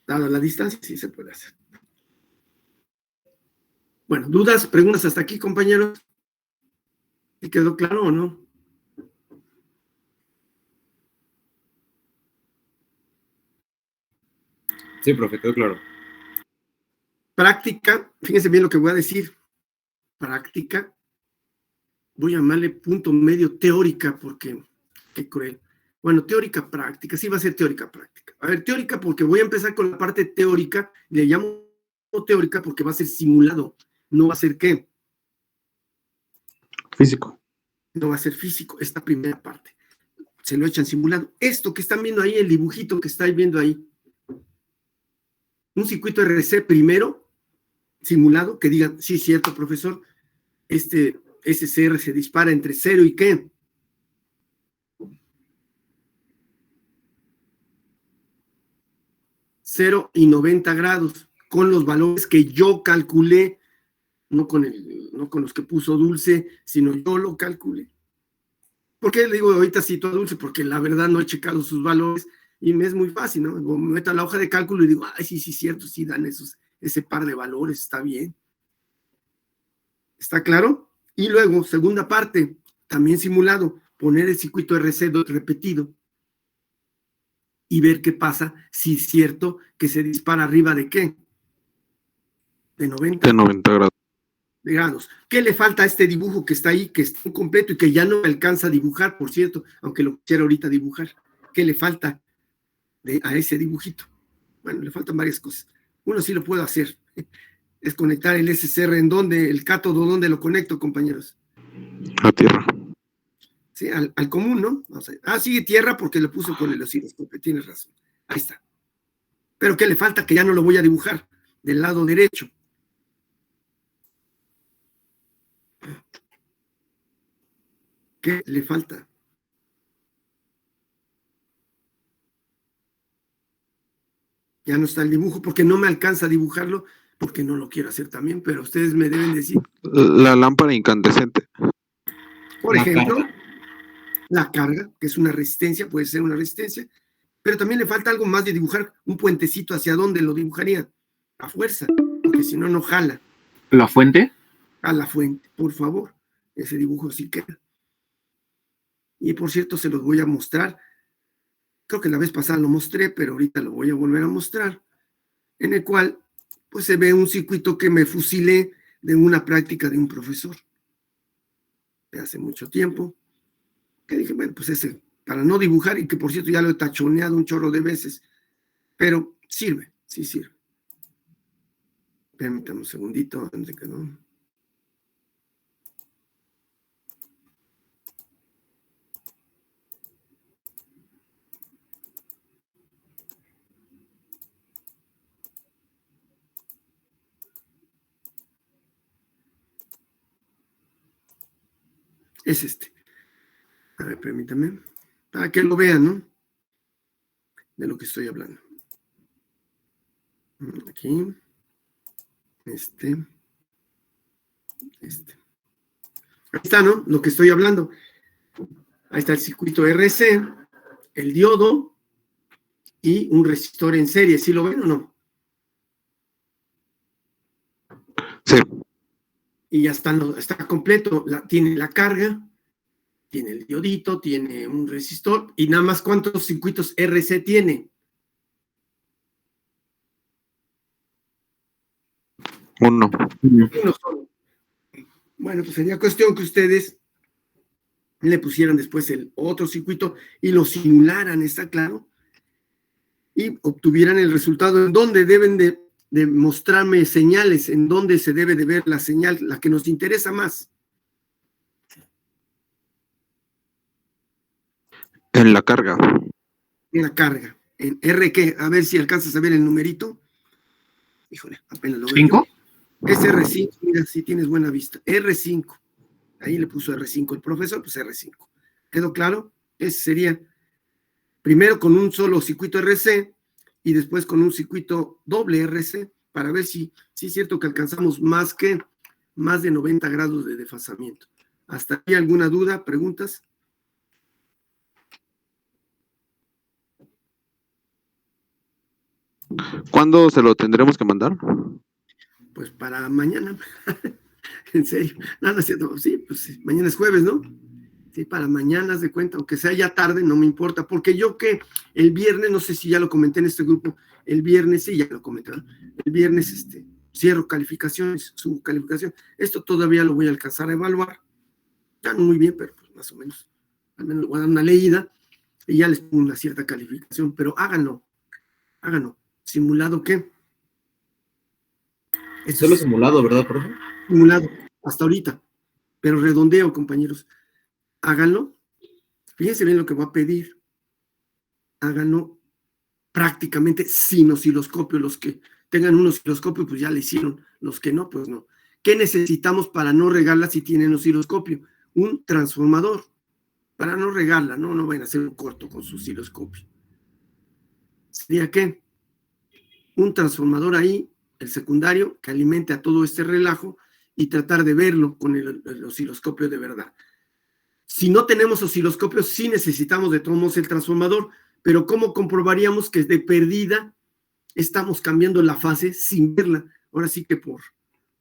Dada la distancia, sí se puede hacer. Bueno, ¿dudas, preguntas hasta aquí, compañeros? ¿Y quedó claro o no? Sí, profe, quedó claro. Práctica, fíjense bien lo que voy a decir. Práctica, voy a llamarle punto medio teórica, porque qué cruel. Bueno, teórica práctica, sí va a ser teórica práctica. A ver, teórica porque voy a empezar con la parte teórica, le llamo teórica porque va a ser simulado, no va a ser ¿qué? Físico. No va a ser físico, esta primera parte. Se lo echan simulado. Esto que están viendo ahí, el dibujito que estáis viendo ahí, un circuito RC primero, simulado, que digan, sí, cierto, profesor, este SCR se dispara entre 0 y ¿qué? 0 y 90 grados, con los valores que yo calculé, no con los que puso Dulce, sino yo lo calculé. ¿Por qué le digo ahorita cito a Dulce? Porque la verdad no he checado sus valores y me es muy fácil, ¿no? Me meto a la hoja de cálculo y digo, ay, sí, cierto, sí dan ese par de valores, está bien. ¿Está claro? Y luego, segunda parte, también simulado, poner el circuito RC repetido y ver qué pasa si es cierto que se dispara arriba de ¿qué? De 90. De 90 grados. ¿Qué le falta a este dibujo que está ahí, que está incompleto y que ya no me alcanza a dibujar, por cierto, aunque lo quisiera ahorita dibujar? ¿Qué le falta a ese dibujito? Bueno, le faltan varias cosas. Uno sí lo puedo hacer. Es conectar el SCR en donde, el cátodo, ¿dónde lo conecto, compañeros? a tierra. Sí, al común, ¿no? O sea, sí, tierra porque lo puso con el osciloscopio, tienes razón. Ahí está. Pero ¿qué le falta? Que ya no lo voy a dibujar del lado derecho. ¿Qué le falta? Ya no está el dibujo porque no me alcanza a dibujarlo, porque no lo quiero hacer también, pero ustedes me deben decir. La lámpara incandescente. Por La ejemplo, carga. la carga, que es una resistencia, puede ser una resistencia, pero también le falta algo más de dibujar un puentecito. ¿Hacia dónde lo dibujaría? A fuerza, porque si no, no jala. ¿La fuente? A la fuente, por favor. Ese dibujo sí queda. Y por cierto, se los voy a mostrar. Creo que la vez pasada lo mostré, pero ahorita lo voy a volver a mostrar. En el cual, pues se ve un circuito que me fusilé de una práctica de un profesor de hace mucho tiempo. Que dije, bueno, pues ese, para no dibujar, y que por cierto ya lo he tachoneado un chorro de veces, pero sirve, sí sirve. Permítame un segundito, ¿dónde quedó? Es este. A ver, permítame. Para que lo vean, ¿no? De lo que estoy hablando. Aquí. Este. Ahí está, ¿no? Lo que estoy hablando. Ahí está el circuito RC, el diodo y un resistor en serie. ¿Sí lo ven o no? Sí. Y ya está completo. Tiene la carga, tiene el diodito, tiene un resistor. Y nada más, ¿cuántos circuitos RC tiene? Uno. Uno solo. Bueno, pues sería cuestión que ustedes le pusieran después el otro circuito y lo simularan, ¿está claro? Y obtuvieran el resultado en donde deben de mostrarme señales, en donde se debe de ver la señal, la que nos interesa más. En la carga. En la carga. En R, a ver si alcanzas a ver el numerito. Híjole, apenas lo veo. ¿5? Es R5, mira, si tienes buena vista. R5. Ahí le puso R5 el profesor, pues R5. ¿Quedó claro? Ese sería primero con un solo circuito RC y después con un circuito doble RC para ver si es cierto que alcanzamos más de 90 grados de desfasamiento. ¿Hasta aquí alguna duda, preguntas? ¿Cuándo se lo tendremos que mandar? Pues para mañana. En serio. No, no es cierto. Sí, pues sí, mañana es jueves, ¿no? Sí, para mañana, haz de cuenta, aunque sea ya tarde, no me importa, porque yo que el viernes, no sé si ya lo comenté en este grupo, el viernes, sí, ya lo comenté, ¿no? El viernes cierro calificaciones, subo calificación. Esto todavía lo voy a alcanzar a evaluar. Ya no muy bien, pero pues más o menos. Al menos le voy a dar una leída y ya les pongo una cierta calificación, pero háganlo. ¿Simulado qué? Esto Solo es simulado, ¿verdad, profe? simulado, hasta ahorita, pero redondeo, compañeros. Háganlo. Fíjense bien lo que voy a pedir. Háganlo prácticamente sin osciloscopio. Los que tengan un osciloscopio, pues ya le hicieron. Los que no, pues no. ¿Qué necesitamos para no regarla si tienen osciloscopio? Un transformador. Para no regarla, no vayan a hacer un corto con su osciloscopio. ¿Sería qué? Un transformador ahí, el secundario, que alimente a todo este relajo y tratar de verlo con el osciloscopio de verdad. Si no tenemos osciloscopio, sí necesitamos de todos modos el transformador, pero ¿cómo comprobaríamos que de perdida estamos cambiando la fase sin verla? Ahora sí que por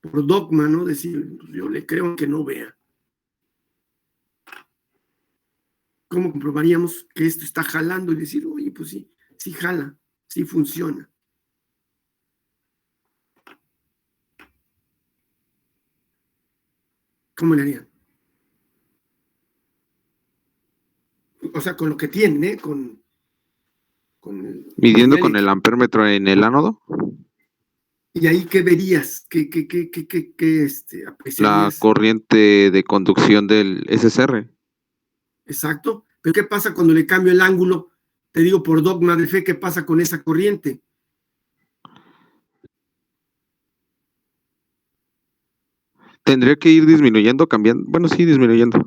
dogma, ¿no? Decir, yo le creo que no vea. ¿Cómo comprobaríamos que esto está jalando y decir, oye, pues sí jala, sí funciona? ¿Cómo le harían? O sea, con lo que tienen, ¿eh? Midiendo con el ampérmetro en el ánodo. ¿Y ahí qué verías? ¿Qué apreciarías? La corriente de conducción del SSR. Exacto. Pero ¿qué pasa cuando le cambio el ángulo? Te digo por dogma de fe, ¿qué pasa con esa corriente? Tendría que ir disminuyendo, cambiando. Bueno, sí, disminuyendo.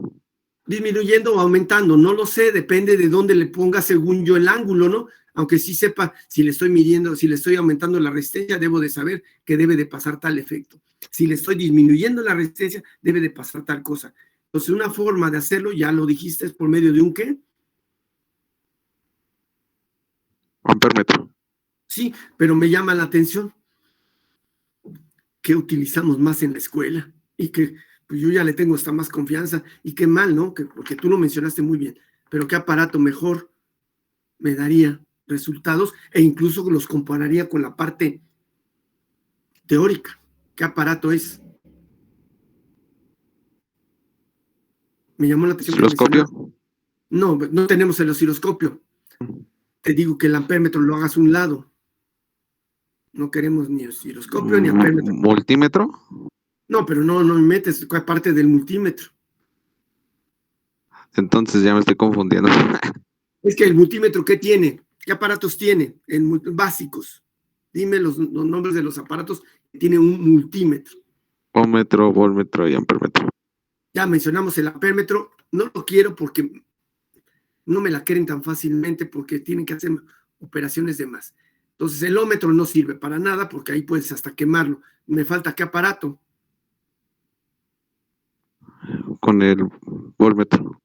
Disminuyendo o aumentando, no lo sé, depende de dónde le ponga según yo el ángulo, ¿no? Aunque sí sepa, si le estoy midiendo, si le estoy aumentando la resistencia, debo de saber que debe de pasar tal efecto. Si le estoy disminuyendo la resistencia, debe de pasar tal cosa. Entonces, una forma de hacerlo, ya lo dijiste, es por medio de un ¿qué? Ampérmetro. Sí, pero me llama la atención que utilizamos más en la escuela y que pues yo ya le tengo hasta más confianza y qué mal, ¿no? Porque tú lo mencionaste muy bien, pero qué aparato mejor me daría resultados e incluso los compararía con la parte teórica. ¿Qué aparato es? Me llamó la atención. ¿Osciloscopio? No tenemos el osciloscopio. Te digo que el ampérmetro lo hagas a un lado. No queremos ni osciloscopio ni ampérmetro. ¿Multímetro? No, pero no me metes parte del multímetro. Entonces ya me estoy confundiendo. Es que el multímetro, ¿qué tiene? ¿Qué aparatos tiene? Básicos. Dime los nombres de los aparatos que tiene un multímetro. Ohmmetro, voltmetro y ampérmetro. Ya mencionamos el ampérmetro. No lo quiero porque no me la quieren tan fácilmente porque tienen que hacer operaciones de más. Entonces el ohmmetro no sirve para nada porque ahí puedes hasta quemarlo. Me falta ¿qué aparato? Con el voltmetro.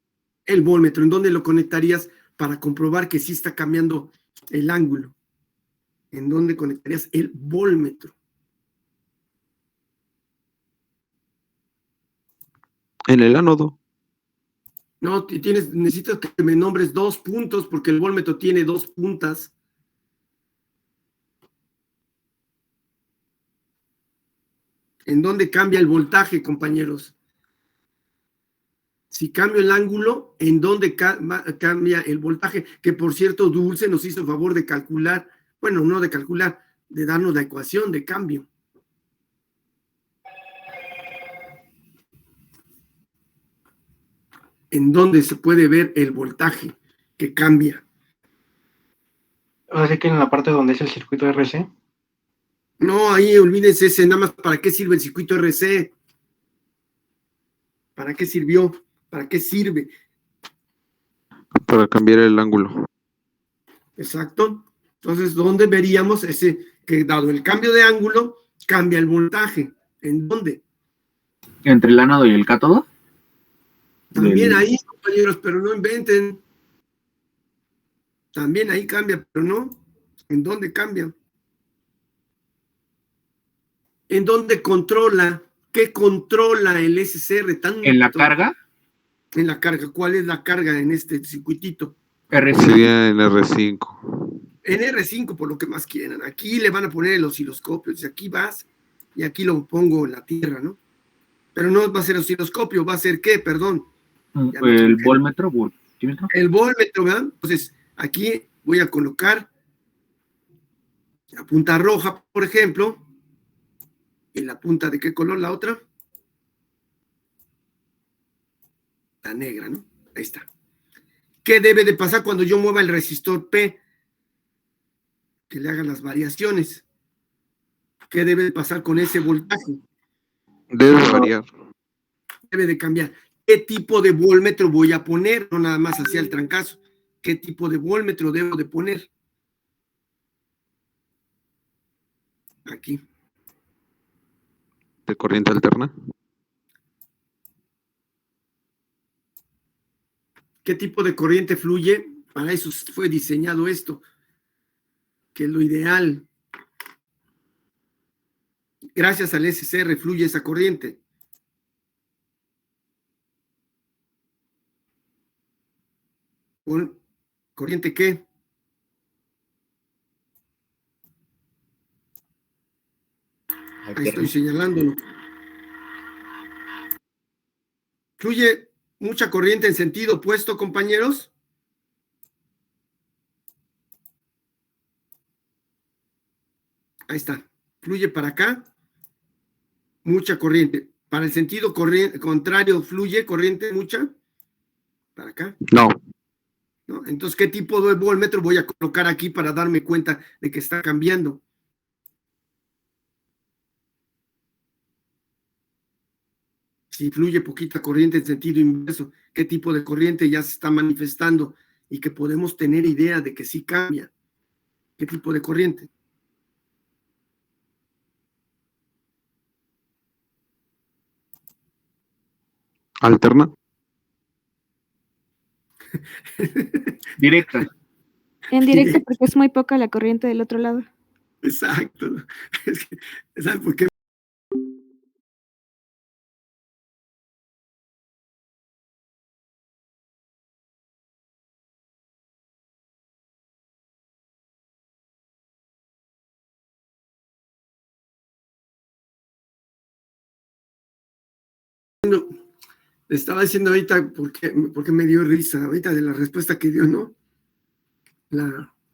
El voltmetro, ¿en dónde lo conectarías para comprobar que sí está cambiando el ángulo? ¿En dónde conectarías el voltmetro? En el ánodo. No, necesito que me nombres 2 puntos porque el voltmetro tiene 2 puntas. ¿En dónde cambia el voltaje, compañeros? Si cambio el ángulo, ¿en dónde cambia el voltaje? Que por cierto, Dulce nos hizo el favor de calcular, bueno, no de calcular, de darnos la ecuación de cambio. ¿En dónde se puede ver el voltaje que cambia? Así que en la parte donde es el circuito RC. No, ahí olvídense ese, nada más, ¿para qué sirve el circuito RC? ¿Para qué sirvió? ¿Para qué sirve? Para cambiar el ángulo. Exacto. Entonces, ¿dónde veríamos ese, que dado el cambio de ángulo, cambia el voltaje? ¿En dónde? ¿Entre el ánodo y el cátodo? También ahí, compañeros, pero no inventen. También ahí cambia, pero no. ¿En dónde cambia? ¿En dónde controla? ¿Qué controla el SCR tanto? ¿En la carga? En la carga. ¿Cuál es la carga en este circuitito? RC. Sería en R5. En R5, por lo que más quieran. Aquí le van a poner el osciloscopio. Si aquí vas y aquí lo pongo en la tierra, ¿no? Pero no va a ser osciloscopio, va a ser ¿qué? Perdón. El voltmetro, voltímetro. El voltmetro, ¿verdad? Entonces, aquí voy a colocar la punta roja, por ejemplo. ¿Y la punta de qué color la otra? La negra, ¿no? Ahí está. ¿Qué debe de pasar cuando yo mueva el resistor P? Que le haga las variaciones. ¿Qué debe de pasar con ese voltaje? Debe variar. Debe de cambiar. ¿Qué tipo de voltmetro voy a poner? No nada más hacia el trancazo. ¿Qué tipo de voltmetro debo de poner? Aquí. De corriente alterna. ¿Qué tipo de corriente fluye? Para eso fue diseñado esto, que es lo ideal. Gracias al SCR fluye esa corriente. ¿Corriente qué? Ahí estoy señalándolo. ¿Fluye mucha corriente en sentido opuesto, compañeros? Ahí está. Fluye para acá. Mucha corriente. Para el sentido contrario, ¿fluye corriente mucha? Para acá. No. ¿No? Entonces, ¿qué tipo de voltmetro voy a colocar aquí para darme cuenta de que está cambiando? Si fluye poquita corriente en sentido inverso, ¿qué tipo de corriente ya se está manifestando y que podemos tener idea de que sí cambia? ¿Qué tipo de corriente? Alterna. Directa. En directo porque es muy poca la corriente del otro lado. Exacto. ¿Sabes por qué? Estaba diciendo ahorita porque me dio risa ahorita de la respuesta que dio, ¿no?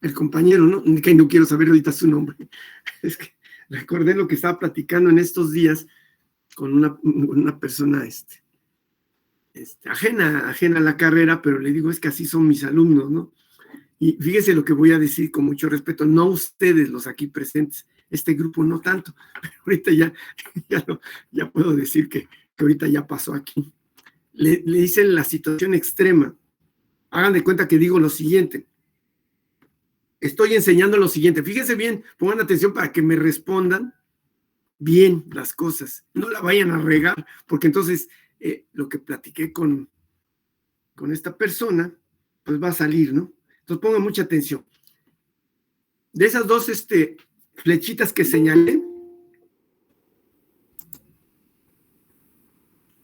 El compañero, ¿no? Que no quiero saber ahorita su nombre. Es que recordé lo que estaba platicando en estos días con una persona ajena a la carrera, pero le digo, es que así son mis alumnos, ¿no? Y fíjese lo que voy a decir con mucho respeto, no ustedes los aquí presentes, este grupo no tanto, pero ahorita ya puedo decir que ahorita ya pasó aquí. Le dicen la situación extrema. Hagan de cuenta que digo lo siguiente. Estoy enseñando lo siguiente. Fíjense bien, pongan atención para que me respondan bien las cosas. No la vayan a regar, porque entonces lo que platiqué con con esta persona, pues va a salir, ¿no? Entonces pongan mucha atención. De esas dos flechitas que señalé,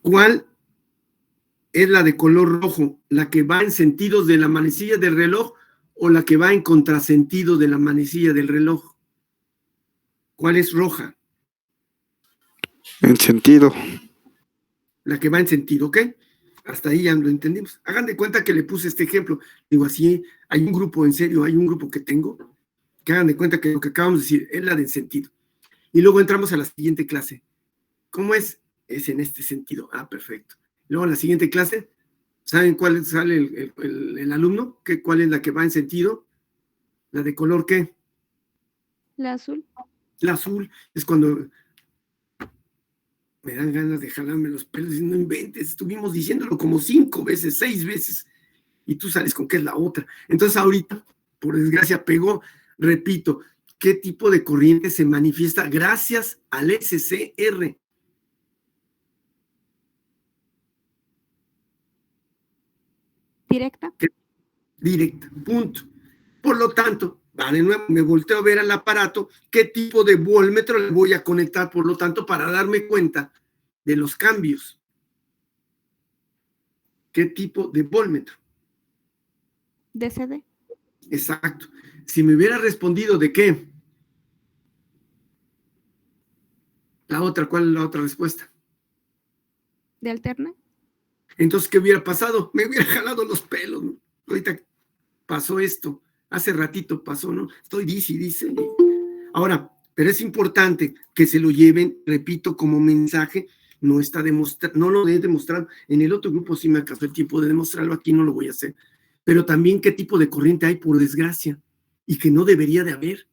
¿cuál es la de color rojo? ¿La que va en sentidos de la manecilla del reloj o la que va en contrasentido de la manecilla del reloj? ¿Cuál es roja? En sentido. La que va en sentido, ¿ok? Hasta ahí ya lo entendimos. Hagan de cuenta que le puse este ejemplo. Digo, así, hay un grupo, en serio, hay un grupo que tengo, que hagan de cuenta que lo que acabamos de decir es la de sentido. Y luego entramos a la siguiente clase. ¿Cómo es? Es en este sentido. Ah, perfecto. Luego en la siguiente clase, ¿saben cuál sale el alumno? ¿Cuál es la que va en sentido? ¿La de color qué? La azul. La azul. Es cuando me dan ganas de jalarme los pelos y no inventes. Estuvimos diciéndolo como 5 veces, 6 veces, y tú sales con que es la otra. Entonces ahorita, por desgracia, pegó. Repito, ¿qué tipo de corriente se manifiesta gracias al SCR? Directa. Directa, punto. Por lo tanto, de nuevo me volteo a ver al aparato, qué tipo de voltmetro le voy a conectar, por lo tanto, para darme cuenta de los cambios. ¿Qué tipo de voltmetro? DCD. Exacto. Si me hubiera respondido de qué, ¿cuál es la otra respuesta? De alterna. Entonces, ¿qué hubiera pasado? Me hubiera jalado los pelos, ¿no? Ahorita pasó esto, hace ratito pasó, ¿no? Estoy dice. Ahora, pero es importante que se lo lleven, repito, como mensaje, no está demostrado, no lo he demostrado, en el otro grupo sí me alcanzó el tiempo de demostrarlo, aquí no lo voy a hacer, pero también qué tipo de corriente hay, por desgracia, y que no debería de haber.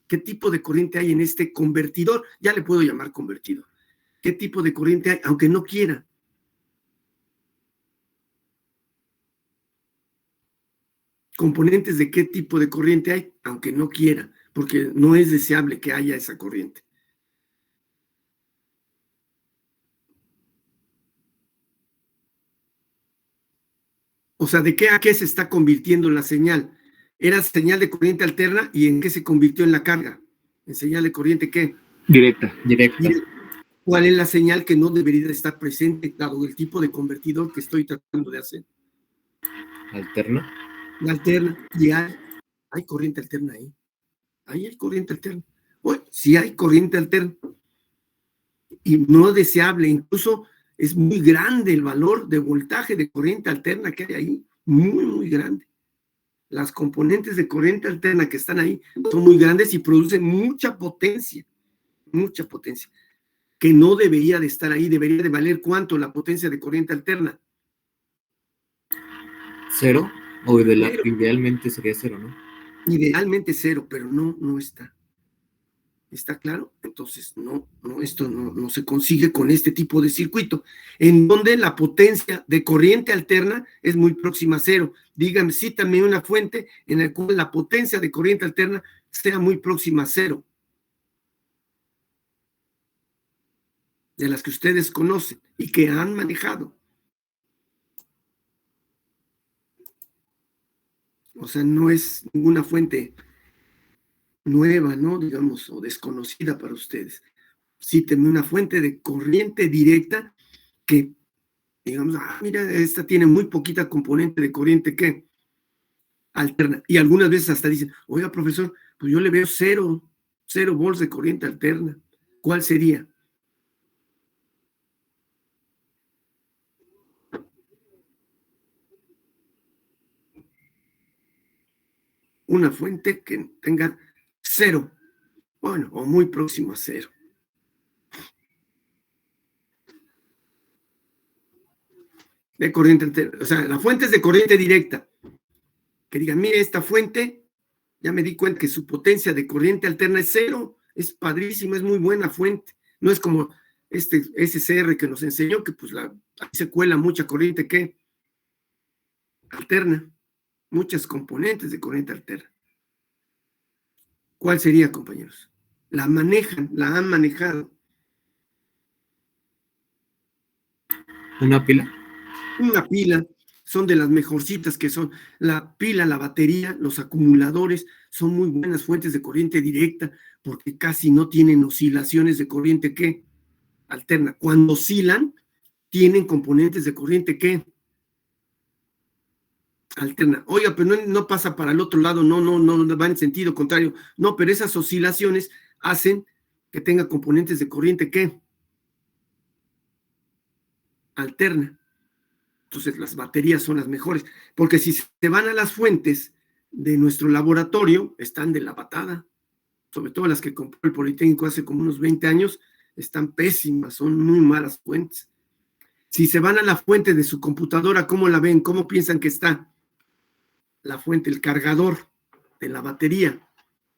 ¿Qué tipo de corriente hay en este convertidor? Ya le puedo llamar convertidor. ¿Qué tipo de corriente hay? Aunque no quiera. Componentes de qué tipo de corriente hay, aunque no quiera, porque no es deseable que haya esa corriente. O sea, ¿de qué a qué se está convirtiendo la señal? Era señal de corriente alterna, ¿y en qué se convirtió en la carga? ¿En señal de corriente qué? Directa. ¿Cuál es la señal que no debería estar presente, dado el tipo de convertidor que estoy tratando de hacer? ¿Alterna? La alterna. Y hay corriente alterna ahí. Ahí hay corriente alterna. Bueno, sí hay corriente alterna. Y no deseable, incluso es muy grande el valor de voltaje de corriente alterna que hay ahí. Muy, muy grande. Las componentes de corriente alterna que están ahí son muy grandes y producen mucha potencia, que no debería de estar ahí. Debería de valer ¿cuánto la potencia de corriente alterna? 0, o idealmente sería 0, ¿no? Idealmente 0, pero no está. ¿Está claro? Entonces, esto no se consigue con este tipo de circuito, en donde la potencia de corriente alterna es muy próxima a 0. Díganme, cítame una fuente en la cual la potencia de corriente alterna sea muy próxima a 0. De las que ustedes conocen y que han manejado. O sea, no es ninguna fuente nueva, ¿no? Digamos, o desconocida para ustedes. Cíteme una fuente de corriente directa que, digamos, mira, esta tiene muy poquita componente de corriente que alterna. Y algunas veces hasta dicen, oiga, profesor, pues yo le veo 0 volts de corriente alterna. ¿Cuál sería? Una fuente que tenga 0, bueno, o muy próximo a 0. De corriente alterna, o sea, la fuente es de corriente directa. Que digan, mire, esta fuente, ya me di cuenta que su potencia de corriente alterna es 0, es padrísima, es muy buena fuente. No es como este SCR que nos enseñó, que pues ahí se cuela mucha corriente que alterna, muchas componentes de corriente alterna. ¿Cuál sería, compañeros? La han manejado. ¿Una pila? Una pila. son de las mejorcitas que son la pila, la batería, los acumuladores, son muy buenas fuentes de corriente directa porque casi no tienen oscilaciones de corriente que alterna. Cuando oscilan, tienen componentes de corriente que alterna. Oiga, pero no pasa para el otro lado, no va en sentido contrario. No, pero esas oscilaciones hacen que tenga componentes de corriente que alterna. Entonces las baterías son las mejores, porque si se van a las fuentes de nuestro laboratorio, están de la patada, sobre todo las que compró el Politécnico hace como unos 20 años, están pésimas, son muy malas fuentes. Si se van a la fuente de su computadora, ¿cómo la ven? ¿Cómo piensan que está la fuente, el cargador de la batería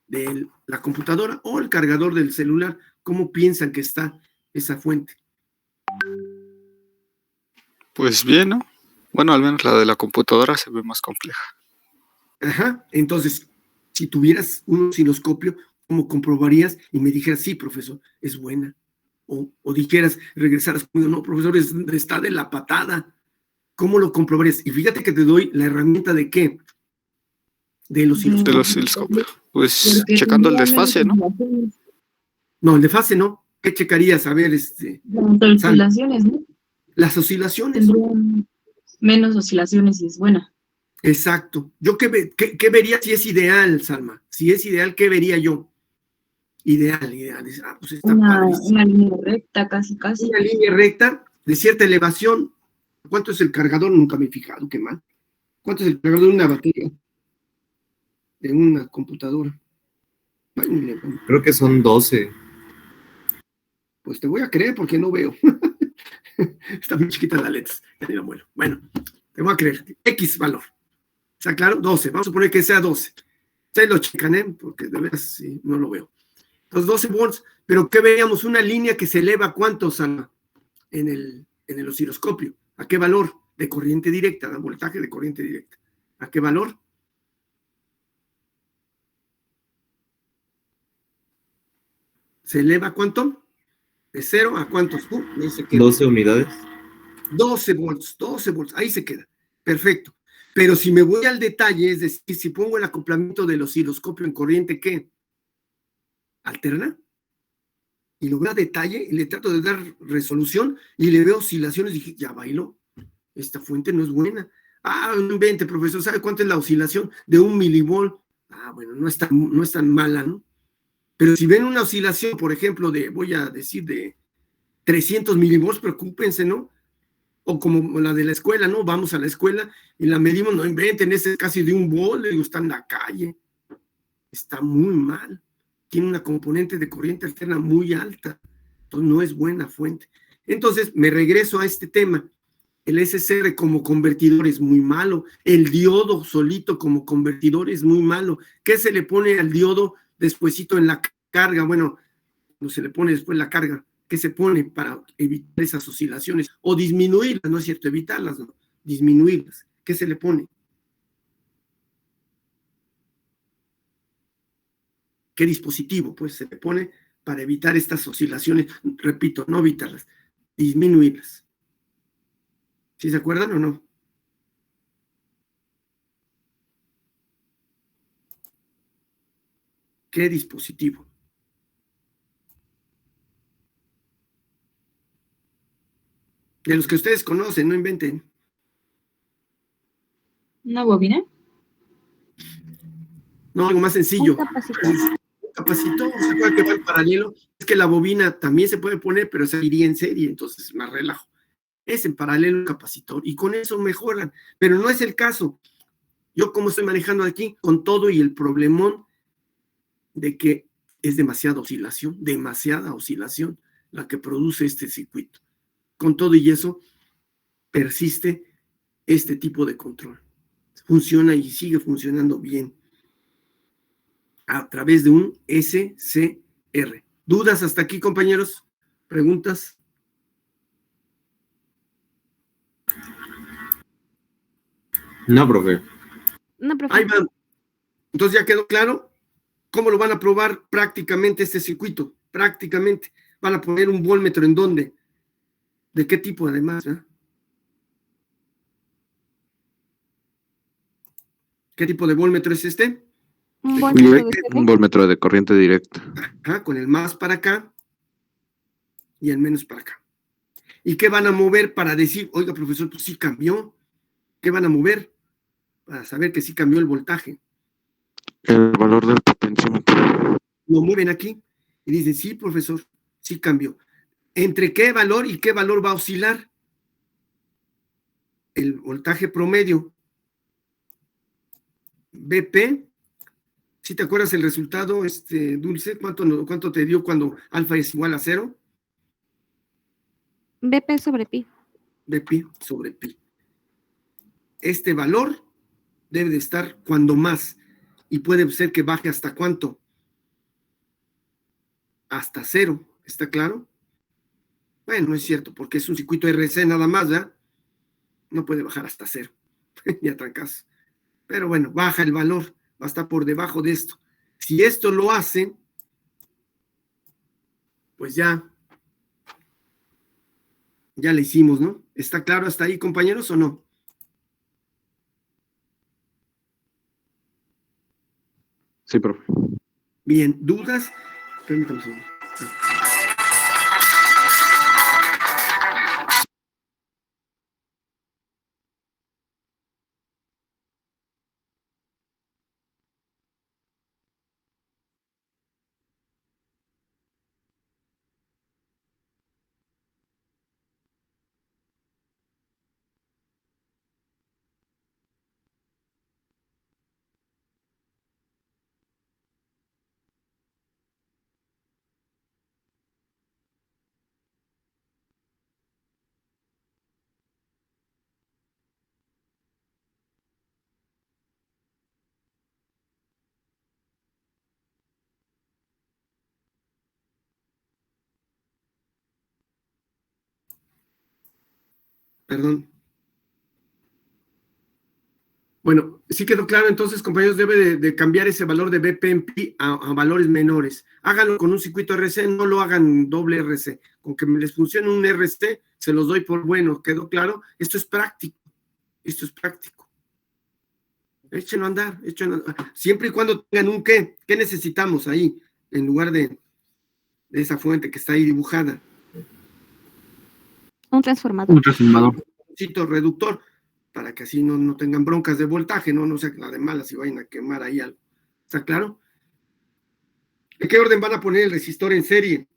de la computadora o el cargador del celular? ¿Cómo piensan que está esa fuente? Pues bien, ¿no? Bueno, al menos la de la computadora se ve más compleja. Ajá, entonces, si tuvieras un osciloscopio, ¿cómo comprobarías? Y me dijeras, sí, profesor, es buena. O dijeras, regresaras conmigo, no, profesor, está de la patada. ¿Cómo lo comprobarías? Y fíjate que te doy la herramienta de ¿qué? Del osciloscopio. Del osciloscopio. Pues checando el desfase, ¿no? No, el desfase no. ¿Qué checarías? A ver, Las oscilaciones, ¿no? Las oscilaciones. Tendrían menos oscilaciones y es buena. Exacto. ¿Yo qué vería si es ideal, Salma? Si es ideal, ¿qué vería yo? Ideal. Pues está una línea recta, casi. Una línea recta de cierta elevación. ¿Cuánto es el cargador? Nunca me he fijado, qué mal. ¿Cuánto es el cargador de una batería? De una computadora. Creo que son 12. Pues te voy a creer porque no veo. Está muy chiquita las letras. Ya ni la muelo. Bueno, te voy a creer. X valor. ¿Está claro? 12. Vamos a suponer que sea 12. Ustedes lo checan, ¿eh? Porque de veras sí, no lo veo. Entonces 12 volts. Pero ¿qué veíamos? Una línea que se eleva ¿cuánto, Salma? En el osciloscopio. ¿A qué valor? De corriente directa, de voltaje de corriente directa. ¿A qué valor? ¿Se eleva cuánto? ¿De 0 a cuántos? Ahí se queda. 12 unidades. 12 volts, ahí se queda. Perfecto. Pero si me voy al detalle, es decir, si pongo el acoplamiento del osciloscopio en corriente, ¿qué? ¿Alterna? Y lo veo a detalle y le trato de dar resolución y le veo oscilaciones. Dije, ya bailó. Esta fuente no es buena. No invente, profesor. ¿Sabe cuánto es la oscilación? De 1 milivolt. Bueno, no es tan mala, ¿no? Pero si ven una oscilación, por ejemplo, voy a decir, de 300 milivolts, preocúpense, ¿no? O como la de la escuela, ¿no? Vamos a la escuela y la medimos, no inventen, ese es casi de 1 volt, le digo, está en la calle. Está muy mal. Tiene una componente de corriente alterna muy alta. Entonces no es buena fuente. Entonces me regreso a este tema. El SCR como convertidor es muy malo. El diodo solito como convertidor es muy malo. ¿Qué se le pone al diodo despuesito en la carga? Bueno, no se le pone después la carga. ¿Qué se pone para evitar esas oscilaciones? O disminuirlas, no es cierto, evitarlas, no, disminuirlas. ¿Qué se le pone? ¿Qué dispositivo? Pues se le pone para evitar estas oscilaciones. Repito, no evitarlas, disminuirlas. ¿Sí se acuerdan o no? ¿Qué dispositivo? De los que ustedes conocen, no inventen. ¿Una bobina? No, algo más sencillo. Un capacitor. Un capacitor, ¿se acuerdan que va en paralelo? Es que la bobina también se puede poner, pero se iría en serie, entonces más relajo. Es en paralelo un capacitor y con eso mejoran, pero no es el caso. Yo como estoy manejando aquí con todo y el problemón de que es demasiada oscilación la que produce este circuito. Con todo y eso persiste este tipo de control. Funciona y sigue funcionando bien a través de un SCR. ¿Dudas hasta aquí, compañeros? ¿Preguntas? No, profe. No, profe. Ahí va. Entonces ya quedó claro cómo lo van a probar prácticamente este circuito. Prácticamente. Van a poner un voltmetro ¿en dónde? ¿De qué tipo además? ¿Qué tipo de voltmetro es este? Un voltmetro de Un CB. voltmetro de corriente directa. Ajá, con el más para acá y el menos para acá. ¿Y qué van a mover para decir, oiga, profesor, pues sí cambió? ¿Qué van a mover? Para saber que sí cambió el voltaje. El valor del potenciómetro. Lo mueven aquí y dicen, sí, profesor, sí cambió. ¿Entre qué valor y qué valor va a oscilar? El voltaje promedio. BP. ¿Sí te acuerdas el resultado, Dulce? ¿Cuánto te dio cuando alfa es igual a 0? BP sobre pi. BP sobre pi. Este valor debe de estar cuando más. Y puede ser que baje hasta ¿cuánto? Hasta 0. ¿Está claro? Bueno, no es cierto, porque es un circuito RC nada más, ¿verdad? No puede bajar hasta 0. Ya trancas. Pero bueno, baja el valor. Va a estar por debajo de esto. Si esto lo hace, pues ya le hicimos, ¿no? ¿Está claro hasta ahí, compañeros, o no? Sí, profe. Bien, ¿dudas? Permítame un segundo. Perdón. Bueno, sí quedó claro, entonces, compañeros, debe de cambiar ese valor de BP en pi a valores menores. Háganlo con un circuito RC, no lo hagan doble RC. Con que les funcione un RC, se los doy por bueno. ¿Quedó claro? Esto es práctico. Esto es práctico. Échenlo a andar, échenlo a andar. Siempre y cuando tengan un qué. ¿Qué necesitamos ahí? En lugar de esa fuente que está ahí dibujada. Un transformador. Un transformador. Un cito reductor, para que así no tengan broncas de voltaje, no sea la de malas y vayan a quemar ahí algo. ¿Está claro? ¿En qué orden van a poner el resistor en serie?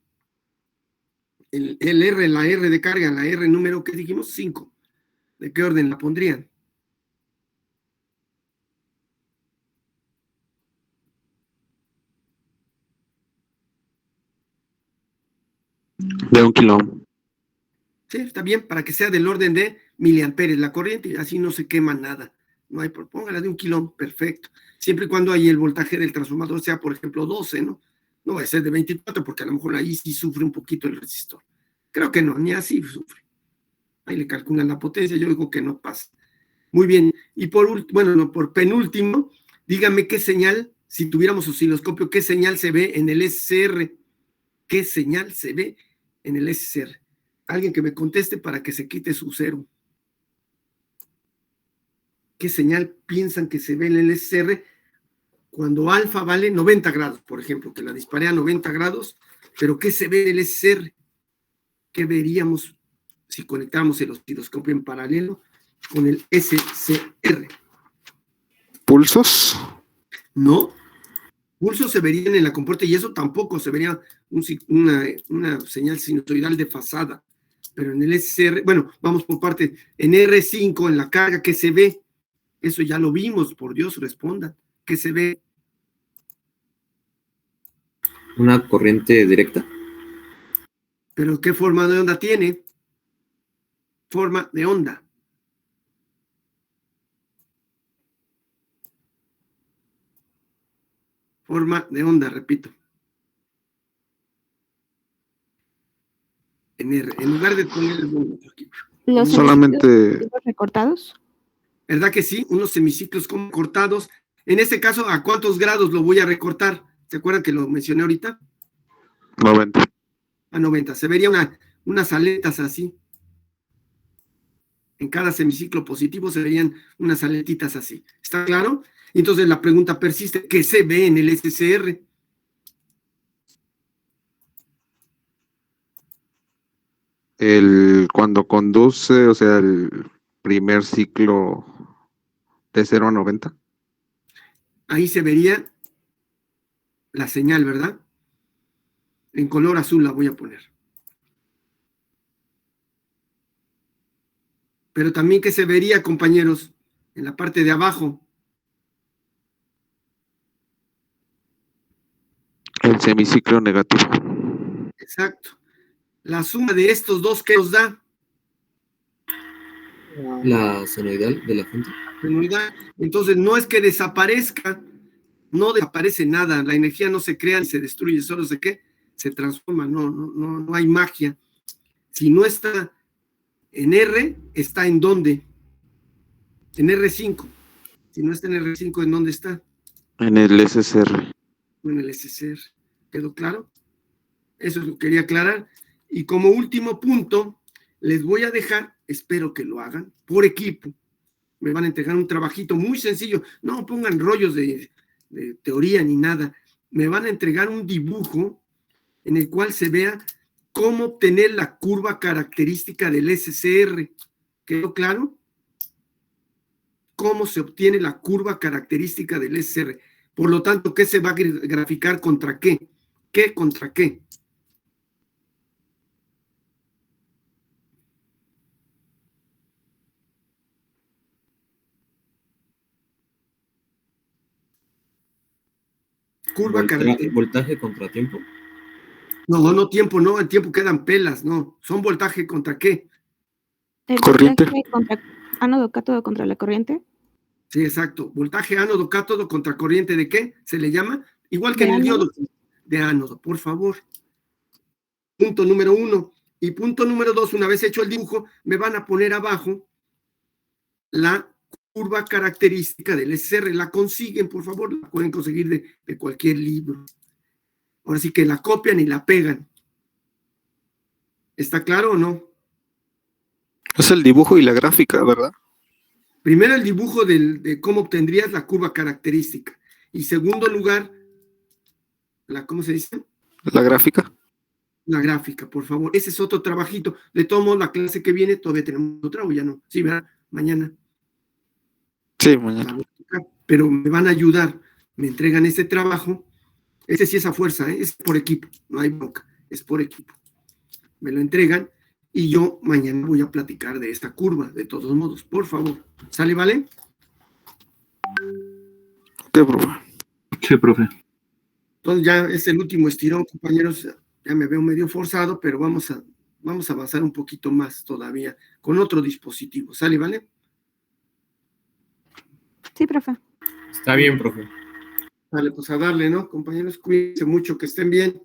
El R, la R de carga, la R número, ¿qué dijimos? 5. ¿De qué orden la pondrían? De 1 kilo. Sí, está bien, para que sea del orden de miliamperes la corriente y así no se quema nada. No hay, póngala de 1 kilo, perfecto. Siempre y cuando ahí el voltaje del transformador sea, por ejemplo, 12, ¿no? No va a ser de 24, porque a lo mejor ahí sí sufre un poquito el resistor. Creo que no, ni así sufre. Ahí le calculan la potencia, yo digo que no pasa. Muy bien, y por penúltimo, dígame qué señal, si tuviéramos osciloscopio, qué señal se ve en el SCR. ¿Qué señal se ve en el SCR? Alguien que me conteste para que se quite su 0. ¿Qué señal piensan que se ve en el SCR cuando alfa vale 90 grados, por ejemplo, que la disparé a 90 grados, pero qué se ve en el SCR? ¿Qué veríamos si conectamos el osciloscopio en paralelo con el SCR? ¿Pulsos? No. Pulsos se verían en la compuerta y eso tampoco se vería una señal sinusoidal desfasada. Pero en el SCR, bueno, vamos por parte, en R5, en la carga, ¿qué se ve? Eso ya lo vimos, por Dios, respondan. ¿Qué se ve? Una corriente directa. ¿Pero qué forma de onda tiene? Forma de onda. Forma de onda, repito. En R, en lugar de poner el volúmetro aquí. Los Solamente- semiciclos recortados. ¿Verdad que sí? Unos semiciclos como cortados. En este caso, ¿a cuántos grados lo voy a recortar? ¿Se acuerdan que lo mencioné ahorita? 90. A 90. Se vería unas aletas así. En cada semiciclo positivo se verían unas aletitas así. ¿Está claro? Entonces la pregunta persiste, ¿qué se ve en el SCR? Cuando conduce, o sea, el primer ciclo de 0 a 90. Ahí se vería la señal, ¿verdad? En color azul la voy a poner. Pero también que se vería, compañeros, en la parte de abajo. El semiciclo negativo. Exacto. La suma de estos dos, ¿qué nos da? La senoidal de la fuente. Senoidal. Entonces, no es que desaparezca, no desaparece nada, la energía no se crea ni se destruye, solo se transforma, no hay magia. Si no está en R, ¿está en dónde? En R5. Si no está en R5, ¿en dónde está? En el SCR. En el SCR. ¿Quedó claro? Eso es lo que quería aclarar. Y como último punto, les voy a dejar, espero que lo hagan, por equipo. Me van a entregar un trabajito muy sencillo. No pongan rollos de teoría ni nada. Me van a entregar un dibujo en el cual se vea cómo obtener la curva característica del SCR. ¿Quedó claro? Cómo se obtiene la curva característica del SCR. Por lo tanto, ¿qué se va a graficar contra qué? ¿Qué contra qué? Curva característica. ¿Voltaje contra tiempo? No tiempo, no, el tiempo quedan pelas, no. ¿Son voltaje contra qué? El Corriente. voltaje contra ánodo cátodo contra la corriente. Sí, exacto. Voltaje ánodo cátodo contra corriente ¿de qué? ¿Se le llama? Igual que ¿De en el ánodo? diodo. De ánodo, por favor. Punto número 1. Y punto número 2, una vez hecho el dibujo, me van a poner abajo la curva característica del SCR. La consiguen, por favor, la pueden conseguir de cualquier libro. Ahora sí que la copian y la pegan. ¿Está claro o no? Es el dibujo y la gráfica, ¿verdad? Primero el dibujo de cómo obtendrías la curva característica. Y segundo lugar, ¿cómo se dice? La gráfica. La gráfica, por favor. Ese es otro trabajito. De todos modos, la clase que viene, todavía tenemos otra o ya no. Sí, ¿verdad? Mañana. Sí, mañana. Pero me van a ayudar. Me entregan ese trabajo. Ese sí es a fuerza, ¿eh? Es por equipo. No hay bronca. Es por equipo. Me lo entregan y yo mañana voy a platicar de esta curva, de todos modos. Por favor. ¿Sale, vale? ¿Qué, profe? Sí, profe. Entonces ya es el último estirón, compañeros. Ya me veo medio forzado, pero vamos a avanzar un poquito más todavía con otro dispositivo. ¿Sale, vale? Sí, profe. Está bien, profe. Vale, pues a darle, ¿no? Compañeros, cuídense mucho, que estén bien.